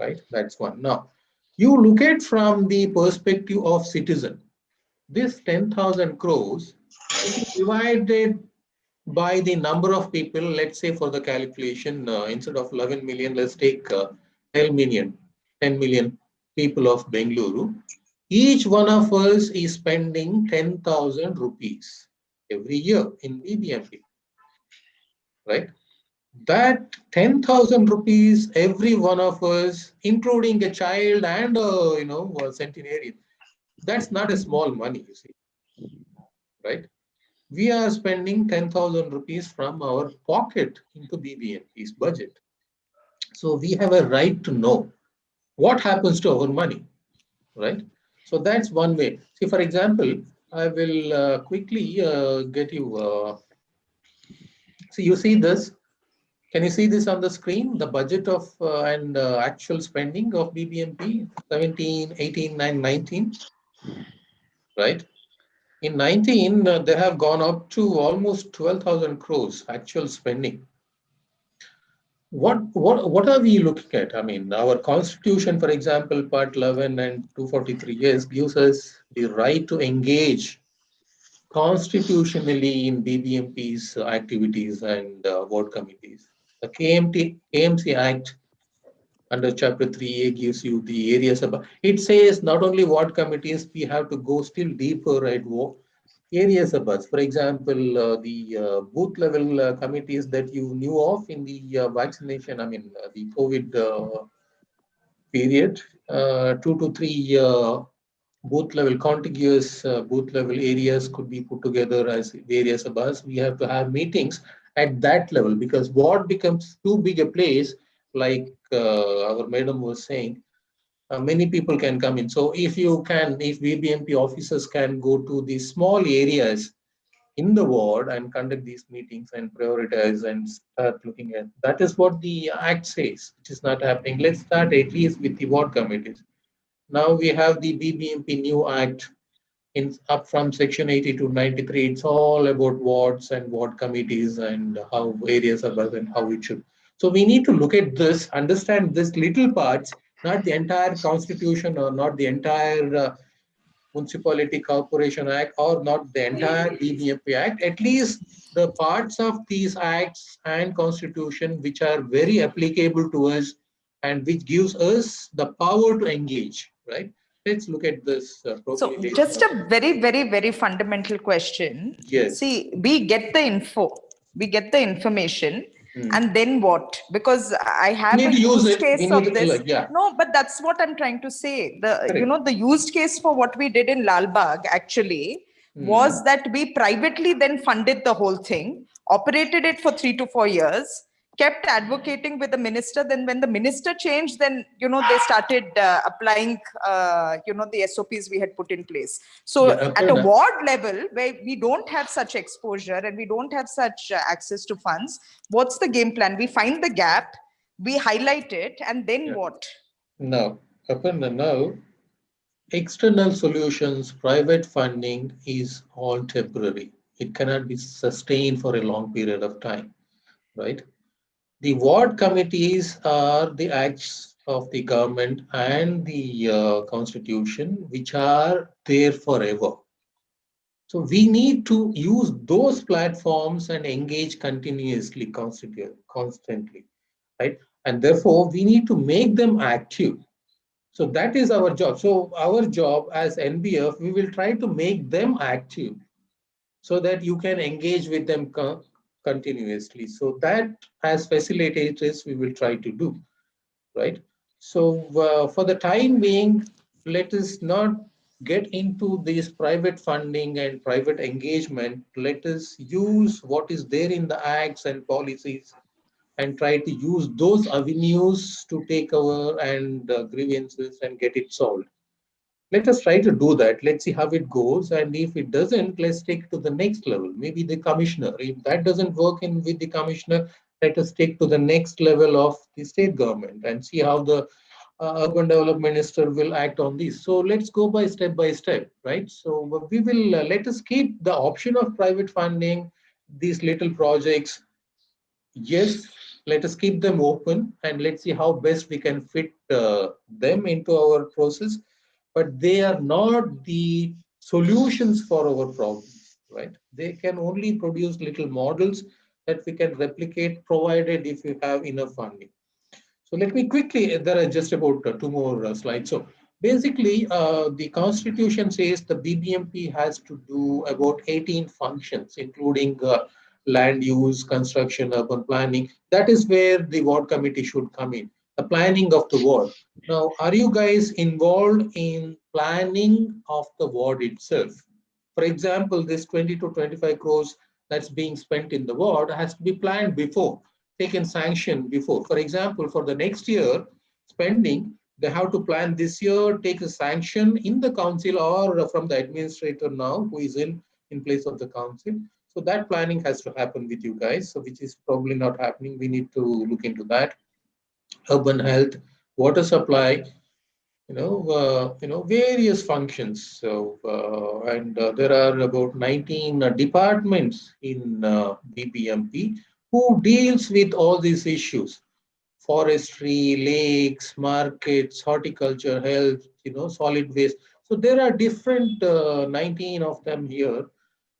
right? That's one. Now, you look at from the perspective of citizen. This 10,000 crores, if you divide it by the number of people, let's say for the calculation, instead of 11 million, let's take 10 million, 10 million people of Bengaluru. Each one of us is spending 10,000 rupees every year in BBMP, right? That 10,000 rupees, every one of us, including a child and a centenarian, that's not a small money, you see, right? We are spending 10,000 rupees from our pocket into BBMP's budget. So we have a right to know what happens to our money, right? So that's one way. See, for example, I will quickly get you. So you see this. Can you see this on the screen? The budget of and actual spending of BBMP 17, 18, 19, right? In 19, they have gone up to almost 12,000 crores actual spending. What are we looking at? I mean, our constitution, for example, part 11 and 243 years gives us the right to engage constitutionally in BBMP's activities and ward committees. The KMC Act under Chapter 3A gives you the areas about. It says not only ward committees, we have to go still deeper at areas above. For example, the booth level committees that you knew of in the vaccination, the COVID period, 2 to 3 booth level contiguous booth level areas could be put together as various above. We have to have meetings at that level because what becomes too big a place, like our madam was saying, many people can come in. So if BBMP officers can go to these small areas in the ward and conduct these meetings and prioritize and start looking at, that is what the act says, which is not happening. Let's start at least with the ward committees. Now we have the BBMP new act. up from section 80 to 93, it's all about wards and ward committees and how areas are built and how it should. So we need to look at this, understand this little parts, not the entire constitution or not the entire Municipality Corporation Act or not the entire BBMP Act, at least the parts of these acts and constitution which are very applicable to us and which gives us the power to engage, right? Let's look at this So probably just later. a very, very, very fundamental question. Yes. See, we get the info, we get the information, Hmm. and then what? Because I We have need a to use use it. We case need of to, this. yeah. No, but that's what I'm trying to say. The Correct. the used case for what we did in Lalbagh actually Hmm. was that we privately then funded the whole thing, operated it for 3 to 4 years, kept advocating with the minister. Then when the minister changed, then they started applying the SOPs we had put in place. So Yeah, at a Aparna. ward level where we don't have such exposure and we don't have such access to funds, what's the game plan? We find the gap, we highlight it, and then Yeah. what? Now, Aparna, now external solutions, private funding is all temporary. It cannot be sustained for a long period of time, right? The ward committees are the acts of the government and the constitution, which are there forever. So we need to use those platforms and engage continuously, constantly, right? And therefore, we need to make them active. So that is our job. So our job as NBF, we will try to make them active so that you can engage with them continuously. So that as facilitators, we will try to do, right? So for the time being, let us not get into this private funding and private engagement. Let us use what is there in the acts and policies and try to use those avenues to take over and grievances and get it solved. Let us try to do that. Let's see how it goes. And if it doesn't, let's take it to the next level. Maybe the commissioner. If that doesn't work in with the commissioner, let us take to the next level of the state government and see how the urban development minister will act on this. So let's go by step, right? So we will let us keep the option of private funding, these little projects. Yes, let us keep them open and let's see how best we can fit them into our process, but they are not the solutions for our problems, right? They can only produce little models that we can replicate provided if we have enough funding. So let me quickly, there are just about two more slides. So basically, the constitution says the BBMP has to do about 18 functions, including land use, construction, urban planning. That is where the ward committee should come in, the planning of the ward. Now, are you guys involved in planning of the ward itself? For example, this 20 to 25 crores that's being spent in the ward has to be planned before, taken sanction before. For example, for the next year spending, they have to plan this year, take a sanction in the council or from the administrator now who is in place of the council. So that planning has to happen with you guys, so which is probably not happening. We need to look into that. Urban health, water supply, various functions. So, and there are about 19 departments in BBMP who deals with all these issues: forestry, lakes, markets, horticulture, health, solid waste. So there are different 19 of them here,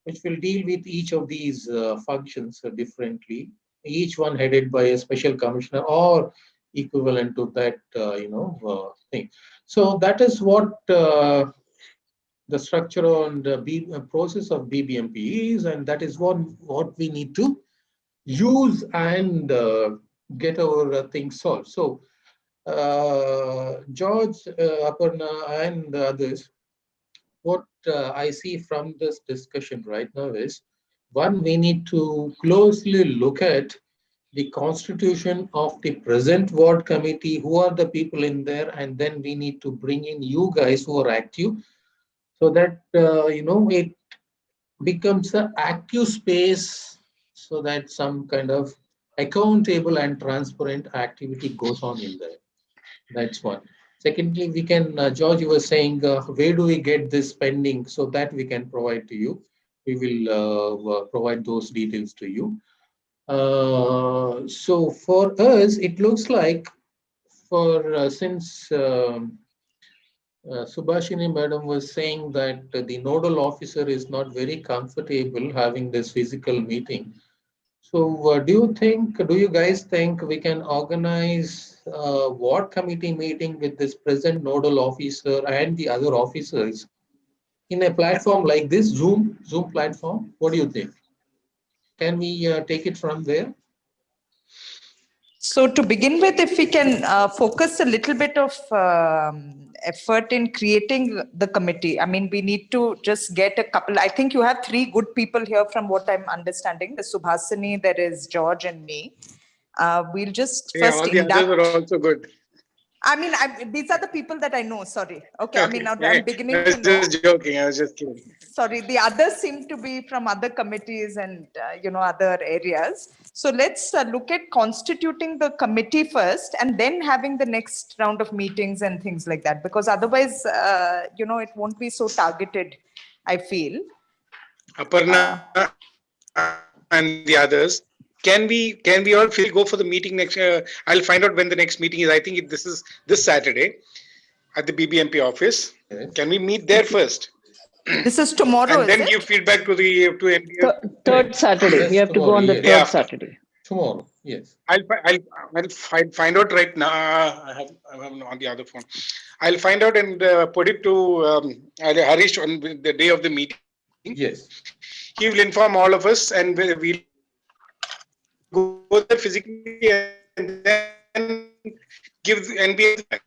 which will deal with each of these functions differently, each one headed by a special commissioner or equivalent to that, thing. So that is what the structure and process of BBMP is, and that is what we need to use and get our things solved. So, George, Aparna, and others, what I see from this discussion right now is one, we need to closely look at the constitution of the present ward committee, who are the people in there, and then we need to bring in you guys who are active so that, it becomes an active space so that some kind of accountable and transparent activity goes on in there. That's one. Secondly, we can, George, you were saying, where do we get this spending so that we can provide to you? We will provide those details to you. So for us, it looks like for since Subhashini Madam was saying that the nodal officer is not very comfortable having this physical meeting. So do you guys think we can organize ward committee meeting with this present nodal officer and the other officers in a platform like this, Zoom platform? What do you think? Can we take it from there? So to begin with, if we can focus a little bit of effort in creating the committee. I mean, we need to just get a couple. I think you have three good people here from what I'm understanding. There's Subhasini, there is George and me. We'll just Yeah, first all the others are also good. I mean, these are the people that I know. Sorry. Okay. I mean, I'm beginning I was to know. just joking. I was just kidding. Sorry, the others seem to be from other committees and other areas. So let's look at constituting the committee first and then having the next round of meetings and things like that, because otherwise it won't be so targeted, I feel. Aparna and the others, can we all physically go for the meeting next year? I'll find out when the next meeting is. I think this is this Saturday at the BBMP office. Yes. Can we meet there first? This is tomorrow, And then is give it? feedback to the to NBS. Third Saturday. Yes, We have to go tomorrow, on the yes. Day third after. Saturday. Tomorrow, yes. I'll find out right now. I'm on the other phone. I'll find out and put it to Harish on the day of the meeting. Yes. He will inform all of us, and we'll go there physically and then give the NBS back.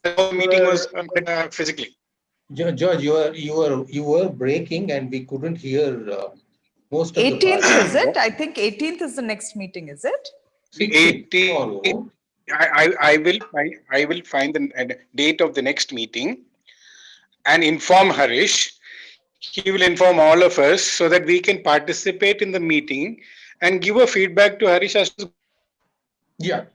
The meeting was physically. George, you were breaking and we couldn't hear most of the 18th, part. is it? I think 18th is the next meeting, is it? 16th, 18th. tomorrow. I will find the date of the next meeting and inform Harish. He will inform all of us so that we can participate in the meeting and give a feedback to Harish as to Yeah.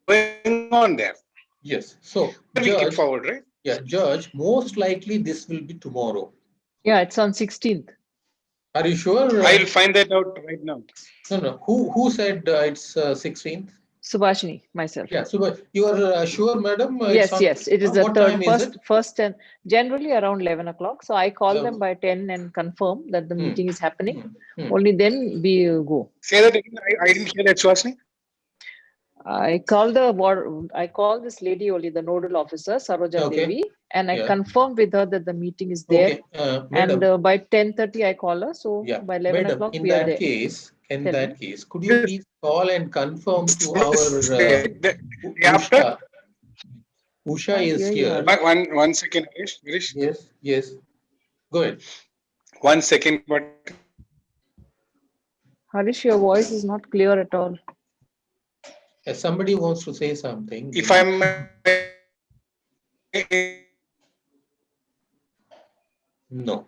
going on there. Yes. So, We keep George, forward, right? yeah, George, most likely this will be tomorrow. Yeah, it's on 16th. Are you sure? I will find that out right now. No. Who said it's 16th? Subhashini, myself. Yeah. So, you are sure, madam? Yes, it is the what third, time is it? first and generally around 11 o'clock. So I call them 11. by 10 and confirm that the meeting is happening. Hmm. Only then we go. Say that again. I didn't hear that, Swasni. I call this lady only, the nodal officer, Saroja Okay. Devi, and I Yeah. confirm with her that the meeting is there. Okay. And Madam, by 10:30 I call her. So yeah. by 11 Madam, o'clock in we are that there. case, Tell could you please call and confirm to our After Usha is Yeah, here. one second, Harish. Yes. Go ahead. 1 second, but Harish, your voice is not clear at all. If somebody wants to say something. if I'm No.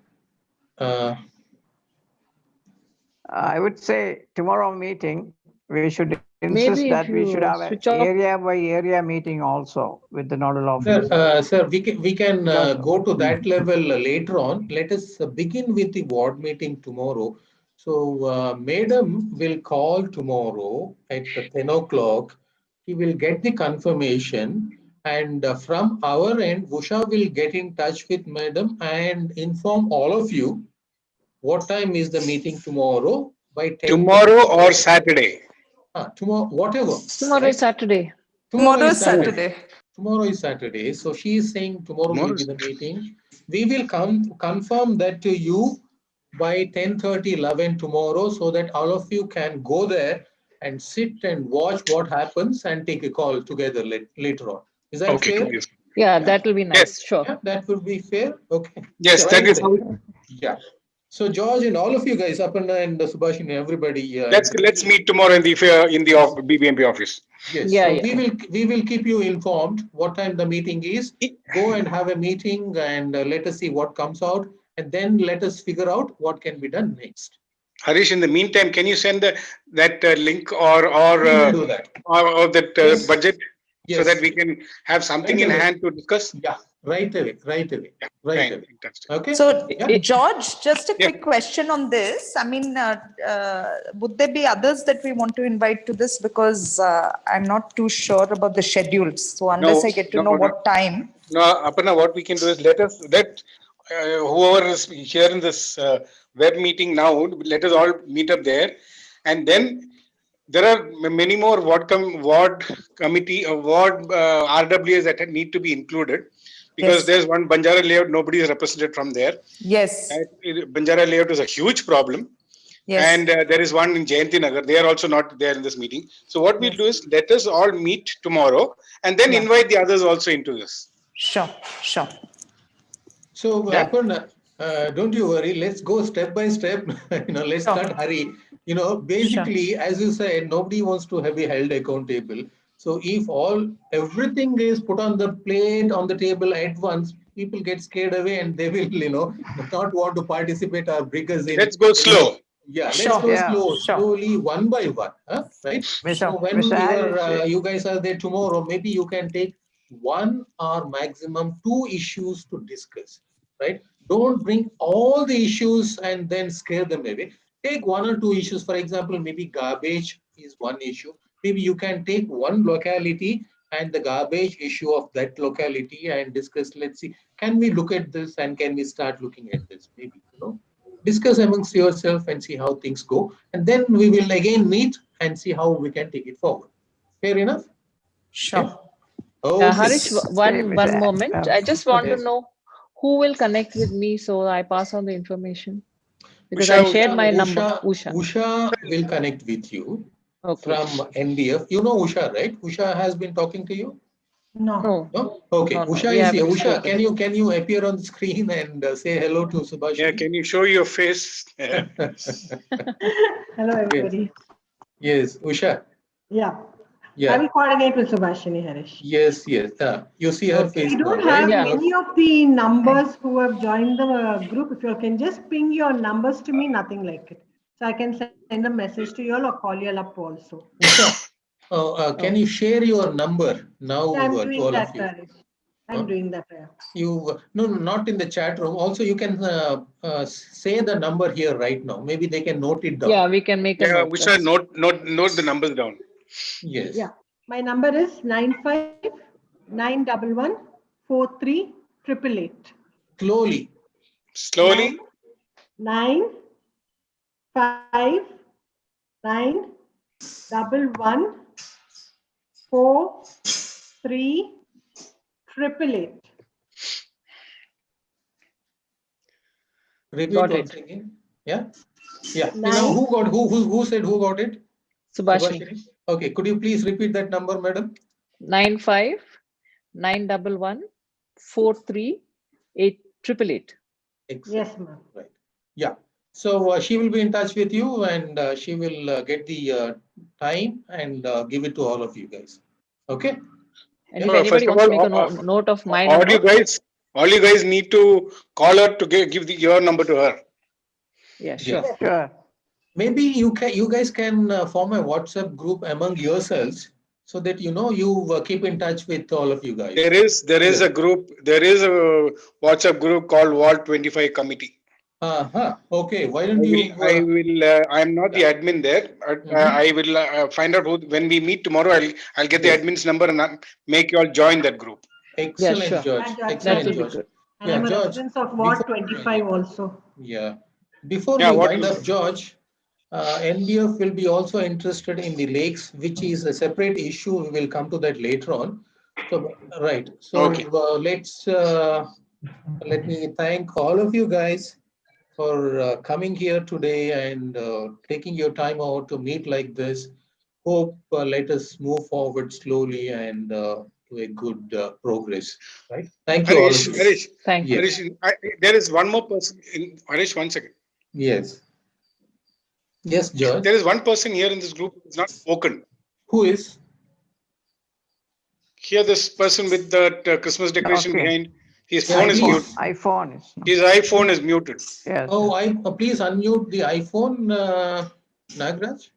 I would say tomorrow meeting, we should insist Maybe that if we should you have an switch off. area by area meeting also with the nodal officer. Sir, we can Because- go to that level later on. Let us begin with the ward meeting tomorrow. So, Madam will call tomorrow at 10 o'clock. He will get the confirmation. And from our end, Usha will get in touch with Madam and inform all of you what time is the meeting tomorrow by 10. tomorrow or Saturday. Tomorrow, whatever. Tomorrow right? is Saturday. Tomorrow is Saturday. Tomorrow is Saturday. So she is saying tomorrow will Tomorrow be is the meeting. We will confirm that to you by 10:30, 11 tomorrow so that all of you can go there and sit and watch what happens and take a call together later on. Is that Okay, fair? 2 years. Yeah, that will be nice. Sure. Yeah, that would be fair. Okay. Yes, So that is how. yeah. So George and all of you guys, Aparna and Subhashini, everybody. Let's meet tomorrow in the BBMP office. Yes. Yeah, So yeah. we will keep you informed what time the meeting is. Go and have a meeting and let us see what comes out, and then let us figure out what can be done next. Harish, in the meantime, can you send that link or We will do that. or that Yes. budget? so that Yes. we can have something Right in away. hand to discuss? Yeah, right away, right away, Yeah, right fine, away. fantastic. Okay. So, Yeah. George, just a Yeah. quick question on this. I mean, would there be others that we want to invite to this? Because I'm not too sure about the schedules. So, unless I get to know what time. No, Aparna, what we can do is let whoever is here in this web meeting now, let us all meet up there, and then there are many more ward committee or ward RWAs that need to be included, because Yes. there's one Banjara layout, nobody is represented from there. Yes. Banjara layout is a huge problem. Yes. And there is one in Jayanti Nagar. They are also not there in this meeting. So what we'll do is let us all meet tomorrow and then Yeah. invite the others also into this. Sure. Sure. So, Yeah. Aparna, don't you worry. Let's go step by step. Let's Sure. not hurry. Basically, as you said, nobody wants to be held accountable. So, if everything is put on the plate on the table at once, people get scared away and they will, not want to participate or bring us in. Let's go slow. Yeah, let's Sure. go Yeah. Sure. slowly, one by one. Right. So when Mr. Harris, you guys are there tomorrow, maybe you can take 1 or maximum 2 issues to discuss. Right. Don't bring all the issues and then scare them away. Take 1 or 2 issues. For example, maybe garbage is one issue. Maybe you can take one locality and the garbage issue of that locality and discuss. Let's see, can we look at this and can we start looking at this? Maybe, discuss amongst yourself and see how things go. And then we will again meet and see how we can take it forward. Fair enough? Sure. Yeah. Okay. Harish, one Mr. moment. I just want to Yes. know who will connect with me so I pass on the information, because Usha, I shared my number. Usha will connect with you Okay. from NDF. You know Usha, right? Usha has been talking to you? No, No? Okay. no, Usha we is here. haven't Usha, spoken. can you appear on the screen and say hello to Subhash? yeah, can you show your face? Hello, Yes. everybody. Yes, Usha. Yeah, I Yeah. will coordinate with Subhashini Harish. Yes, yes. You see her We face now, don't right? have Yeah. many of the numbers who have joined the group. If you can just ping your numbers to me, nothing like it. So I can send a message to you all or call you all up also. Usha, can you share your number now I'm to doing all that, of you? Harish. I'm doing that. No, not in the chat room. Also, you can say the number here right now. Maybe they can note it down. Yeah, we can make a Yeah, note. Usha, note the numbers down. Yes. Yeah, my number is 95 911 43 888. Slowly. Slowly. 9 5 9 11 4 3 888. Repeat Got once it. again. Yeah. Yeah. Now, 9 who said who got it? Subhashini. Subhashini. Okay. Could you please repeat that number, madam? 95 911 43 888. Excellent. Yes, ma'am. Right. Yeah. So she will be in touch with you and she will get the time and give it to all of you guys. Okay. And if First anybody of wants to make a all, note of my all number, you guys need to call her to give your number to her. yeah, sure. Yes. sure. Maybe you guys can form a WhatsApp group among yourselves so that you keep in touch with all of you guys. There is Yes. a group. There is a WhatsApp group called Ward 25 Committee. Okay. Why don't you? I am not the admin there. I will find out when we meet tomorrow. I'll get the Yes. admin's number and make you all join that group. Excellent, sure. George. Yeah, George, That Excellent, will be George. good. And Yeah, I'm a George. resident of Ward 25 also. Yeah. Before Yeah, we what? wind up, George, NBF will be also interested in the lakes, which is a separate issue. We will come to that later on. So, right. So Okay. let me thank all of you guys for coming here today and taking your time out to meet like this. Hope let us move forward slowly and to a good progress. Right. Thank you all of you. Thank you. Yes. There is one more person. Harish, 1 second. Yes. Yes, George. There is one person here in this group who is not spoken. Who is? Here, this person with the Christmas decoration Okay. behind, his Yeah, phone is please. muted. iPhone is. His iPhone is muted. Yes. Oh, please unmute the iPhone, Nagraj.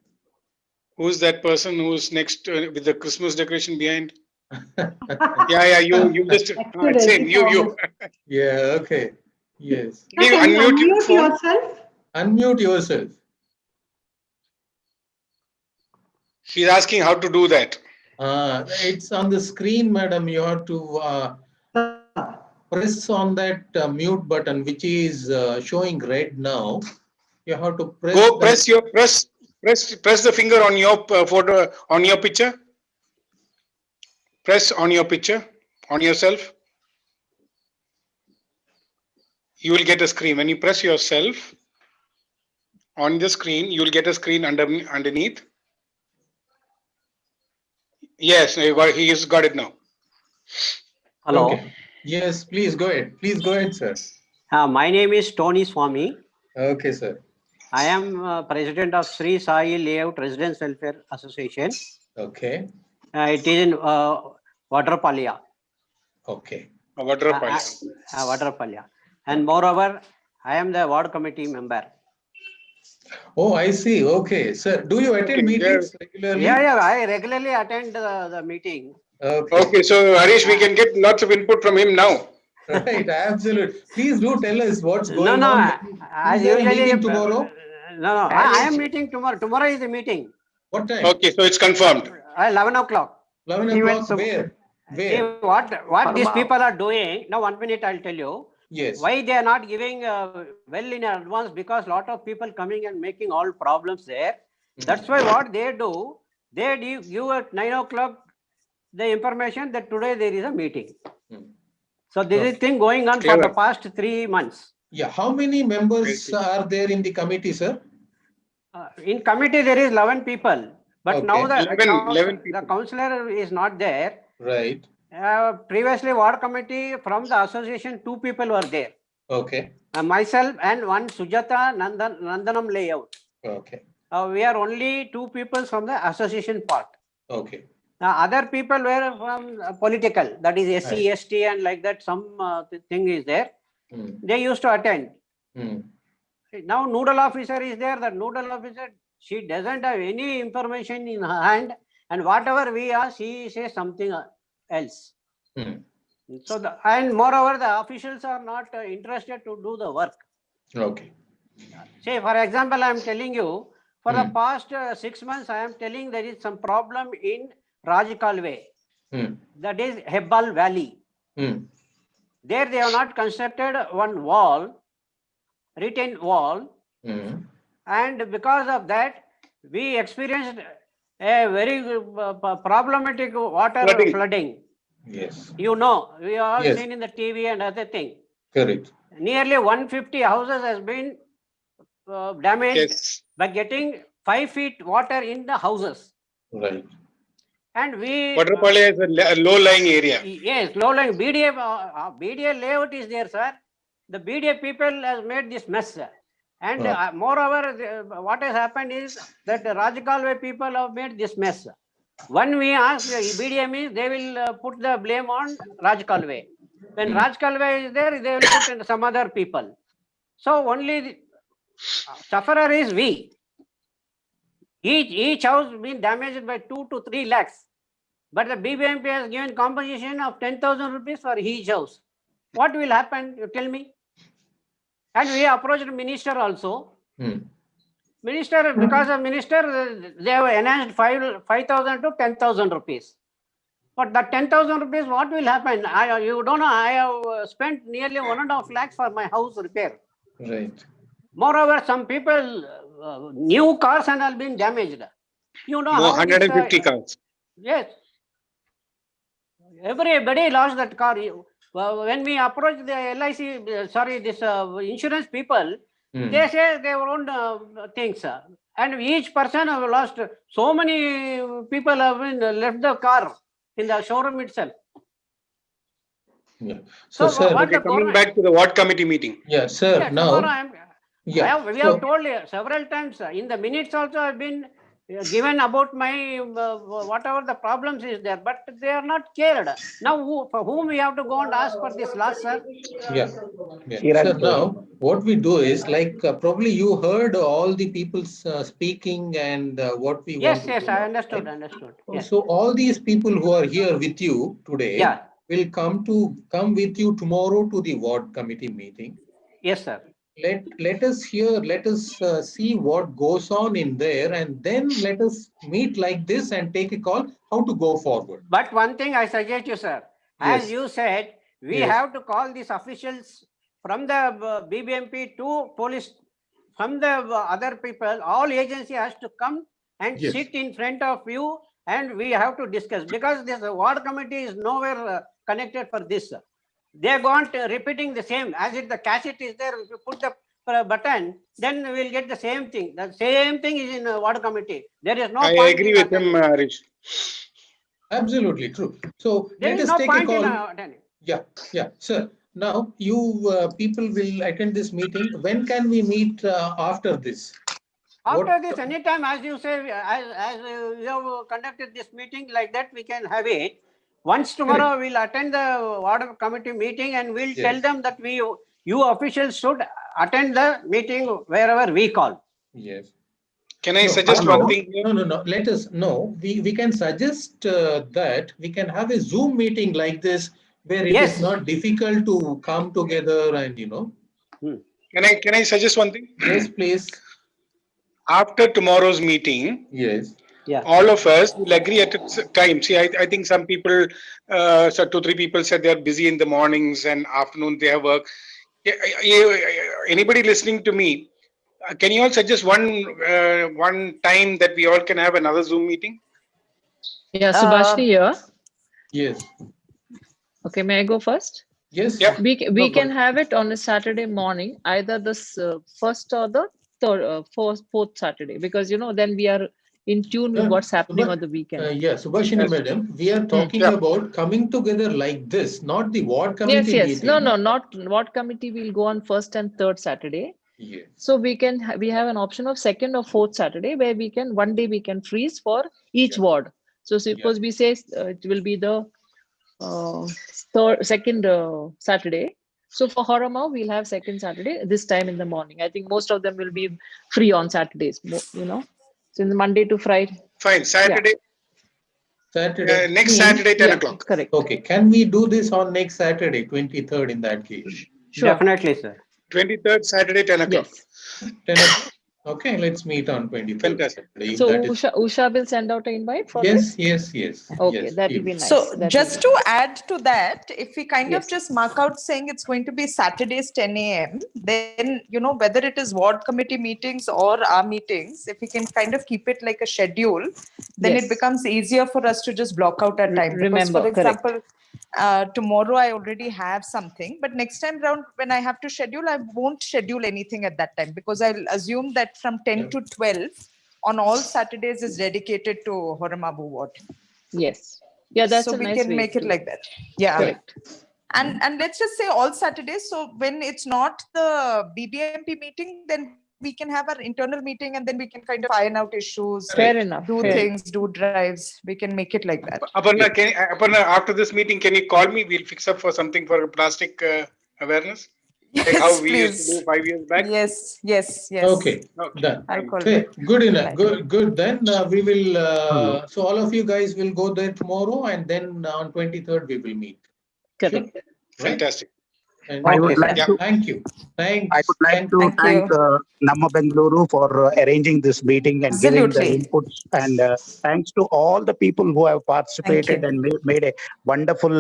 Who's that person who's next with the Christmas decoration behind? Yeah, you just Excellent. same. You. Yeah, okay. Yes. Can you Can you unmute your unmute phone? yourself? Unmute yourself. She's asking how to do that. It's on the screen, madam. You have to press on that mute button, which is showing red now. You have to press Go that. press the finger on your photo on your picture. Press on your picture on yourself. You will get a screen. When you press yourself on the screen, you will get a screen underneath. Yes, he has got it now. Hello. Okay. Yes, please go ahead. Please go ahead, sir. My name is Tony Swami. Okay, sir. I am president of Sri Sai Layout Residence Welfare Association. Okay. It is in Vadrapalya. Okay. Vadrapalya. And moreover, I am the ward committee member. Oh, I see. Okay, sir. Do you attend meetings regularly? Yeah, I regularly attend the meeting. Okay, so Harish, we can get lots of input from him now. Right, absolutely. Please do tell us what's going No, on. as Is there a usually. meeting tomorrow? No, I am meeting tomorrow. Tomorrow is the meeting. What time? Okay, so it's confirmed. 11 o'clock. 11 o'clock. Where? See, what these people are doing, now 1 minute I'll tell you. Yes. Why they are not giving well in advance, because lot of people coming and making all problems there. That's why what they do, they give at 9 o'clock the information that today there is a meeting. So this is thing going on for the past 3 months. Yeah. How many members are there in the committee, sir? In committee there is 11 people, but Okay. now Eleven the people. councillor is not there. Right. Previously ward committee from the association 2 people were there. Okay. Myself and one Sujata Nandanam layout. Okay. We are only 2 people from the association part. Okay. Other people were from political, that is SC, Right. ST and like that, some thing is there. They used to attend. Now noodle officer is there. The noodle officer, she doesn't have any information in her hand, and whatever we ask, she says something else. So and moreover, the officials are not interested to do the work. Okay. Say, for example, I am telling you, for the past 6 months, I am telling there is some problem in Rajakalve. That is Hebbal Valley. There they have not constructed one wall, retained wall, and because of that, we experienced a very problematic water flooding. Yes. You know, we all Yes. seen in the TV and other thing. Correct. Nearly 150 houses has been damaged by getting 5 feet water in the houses. Right. And we Vadrapalya is a low-lying area. Yes, low-lying BDA layout is there, sir. The BDA people has made this mess, and moreover, what has happened is that the Rajakalve people have made this mess. When we ask BDA means they will put the blame on Rajakalve. When Rajakalve is there, they will put in some other people. So only the sufferer is we. Each house been damaged by 2 to 3 lakhs. But the BBMP has given compensation of 10,000 rupees for each house. What will happen? You tell me. And we approached the minister also. Minister, because of minister, they have enhanced 5,000 to 10,000 rupees. But the 10,000 rupees, what will happen? You don't know, I have spent nearly 1.5 lakhs for my house repair. Right. Moreover, some people, new cars and all been damaged. You know, More how 150 cars. Yes. Everybody lost that car. When we approach the LIC, this insurance people, they say their own things. And each person have lost. So many people have been left the car in the showroom itself. Yeah. So sir, what Okay, coming back to the ward committee meeting. yeah, sir. Yeah, Now, we have told several times in the minutes also have been given about my whatever the problems is there, but they are not cared. Now, for whom we have to go and ask for this loss, sir? Yeah. So now what we do is like probably you heard all the people speaking and what we Yes, want to yes, do I now, understood, right? understood. Yes. So all these people who are here with you today Yeah. will come with you tomorrow to the ward committee meeting. Yes, sir. Let us hear, let us see what goes on in there, and then let us meet like this and take a call how to go forward. But one thing I suggest you, sir, Yes. as you said, we Yes. have to call these officials from the BBMP to police, from the other people, all agency has to come and Yes. sit in front of you, and we have to discuss, because this ward committee is nowhere connected for this. They are going to repeating the same, as if the cassette is there, if you put the button, then we will get the same thing. The same thing is in ward committee. There is no I point agree in with him, Rich. Absolutely true. So there let is us no take a point in call. attending. Yeah, sir. Now you people will attend this meeting. When can we meet after this? After What- this, anytime, as you say, as you have conducted this meeting like that, we can have it. Once tomorrow, we'll attend the ward committee meeting, and we'll tell Yes. them that you officials should attend the meeting wherever we call. Yes. Can I No, suggest no, one no, thing here? No. Let us no. We can suggest that we can have a Zoom meeting like this where it is Yes. not difficult to come together and Can I suggest one thing? Yes, please. After tomorrow's meeting, Yes. Yeah. all of us will agree at a time. See, I think some people, so 2-3 people said they're busy in the mornings and afternoon they have work. Anybody listening to me, can you all suggest one time that we all can have another Zoom meeting? Yeah, Subhashini here. Yes. Okay, may I go first? Yes. Yeah. We can have it on a Saturday morning, either the first or the third, fourth Saturday, because then we are in tune with what's happening on the weekend. Yeah, Subhashini madam, we are talking about coming together like this, not the ward committee Yes. meeting. No, not ward committee will go on first and third Saturday. Yes. So we have an option of second or fourth Saturday where one day we can freeze for each ward. So suppose we say it will be the second Saturday. So for Horamavu, we'll have second Saturday this time in the morning. I think most of them will be free on Saturdays, So in the Monday to Friday. Fine. Saturday. Saturday. Next Saturday, 10 o'clock. Correct. Okay. Can we do this on next Saturday, 23rd in that case? Sure. Definitely, sir. 23rd Saturday, 10 o'clock. Yes. 10 o'clock. Okay, let's meet on 23rd. Fantastic. Saturday, if So that is- Usha will send out an invite for this? Yes. Okay, Yes, that will please. be nice. So That just will to add to that, if we kind Yes. of just mark out saying it's going to be Saturdays 10 a.m., then, whether it is ward committee meetings or our meetings, if we can kind of keep it like a schedule, then Yes. it becomes easier for us to just block out our time. Remember, because, for correct. example, tomorrow I already have something, but next time round when I have to schedule, I won't schedule anything at that time, because I'll assume that from 10 to 12 on all Saturdays is dedicated to Horamavu ward. Yes. Yeah, that's So a we nice can way make it to- like that. Yeah. Correct. And let's just say all Saturdays. So when it's not the BBMP meeting, then we can have our internal meeting, and then we can kind of iron out issues, Fair enough. do fair. things, do drives. We can make it like that. Aparna, after this meeting, can you call me? We'll fix up for something for plastic awareness. Like how Yes, we used to please. do 5 years back. Yes. Okay, done. I'll call Okay, you. good enough. Right. Good. Then we will. So all of you guys will go there tomorrow, and then on 23rd we will meet. Correct. Sure? Fantastic. And I would like to. thank you. Thanks. I would like to Thank thank you. Namma Bengaluru for arranging this meeting and giving the Absolutely. inputs. And thanks to all the people who have participated you. and made a wonderful,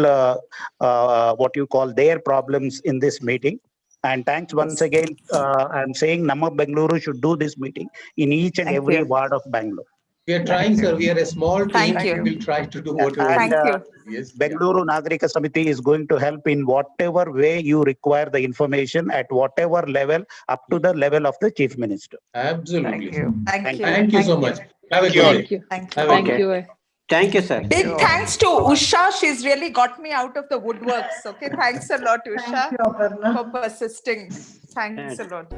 what you call their problems in this meeting. And thanks once Yes. again. I'm saying Namma Bengaluru should do this meeting in each and Thank every you. ward of Bangalore. We are trying, sir. We are a small Thank team. you. We will try to do Yeah, whatever. and, Thank you. Yes. Bengaluru Nagarika Samiti is going to help in whatever way you require the information at whatever level, up to the level of the Chief Minister. Absolutely. Thank you. Thank you. Thank you so much. Have a Thank you good all. day. Thank you. Thank you. Have a Thank good you. Thank you, sir. Big thanks to Usha. She's really got me out of the woodworks. Okay. Thanks a lot, Usha, Thank you, Aparna. for persisting. Thanks a lot.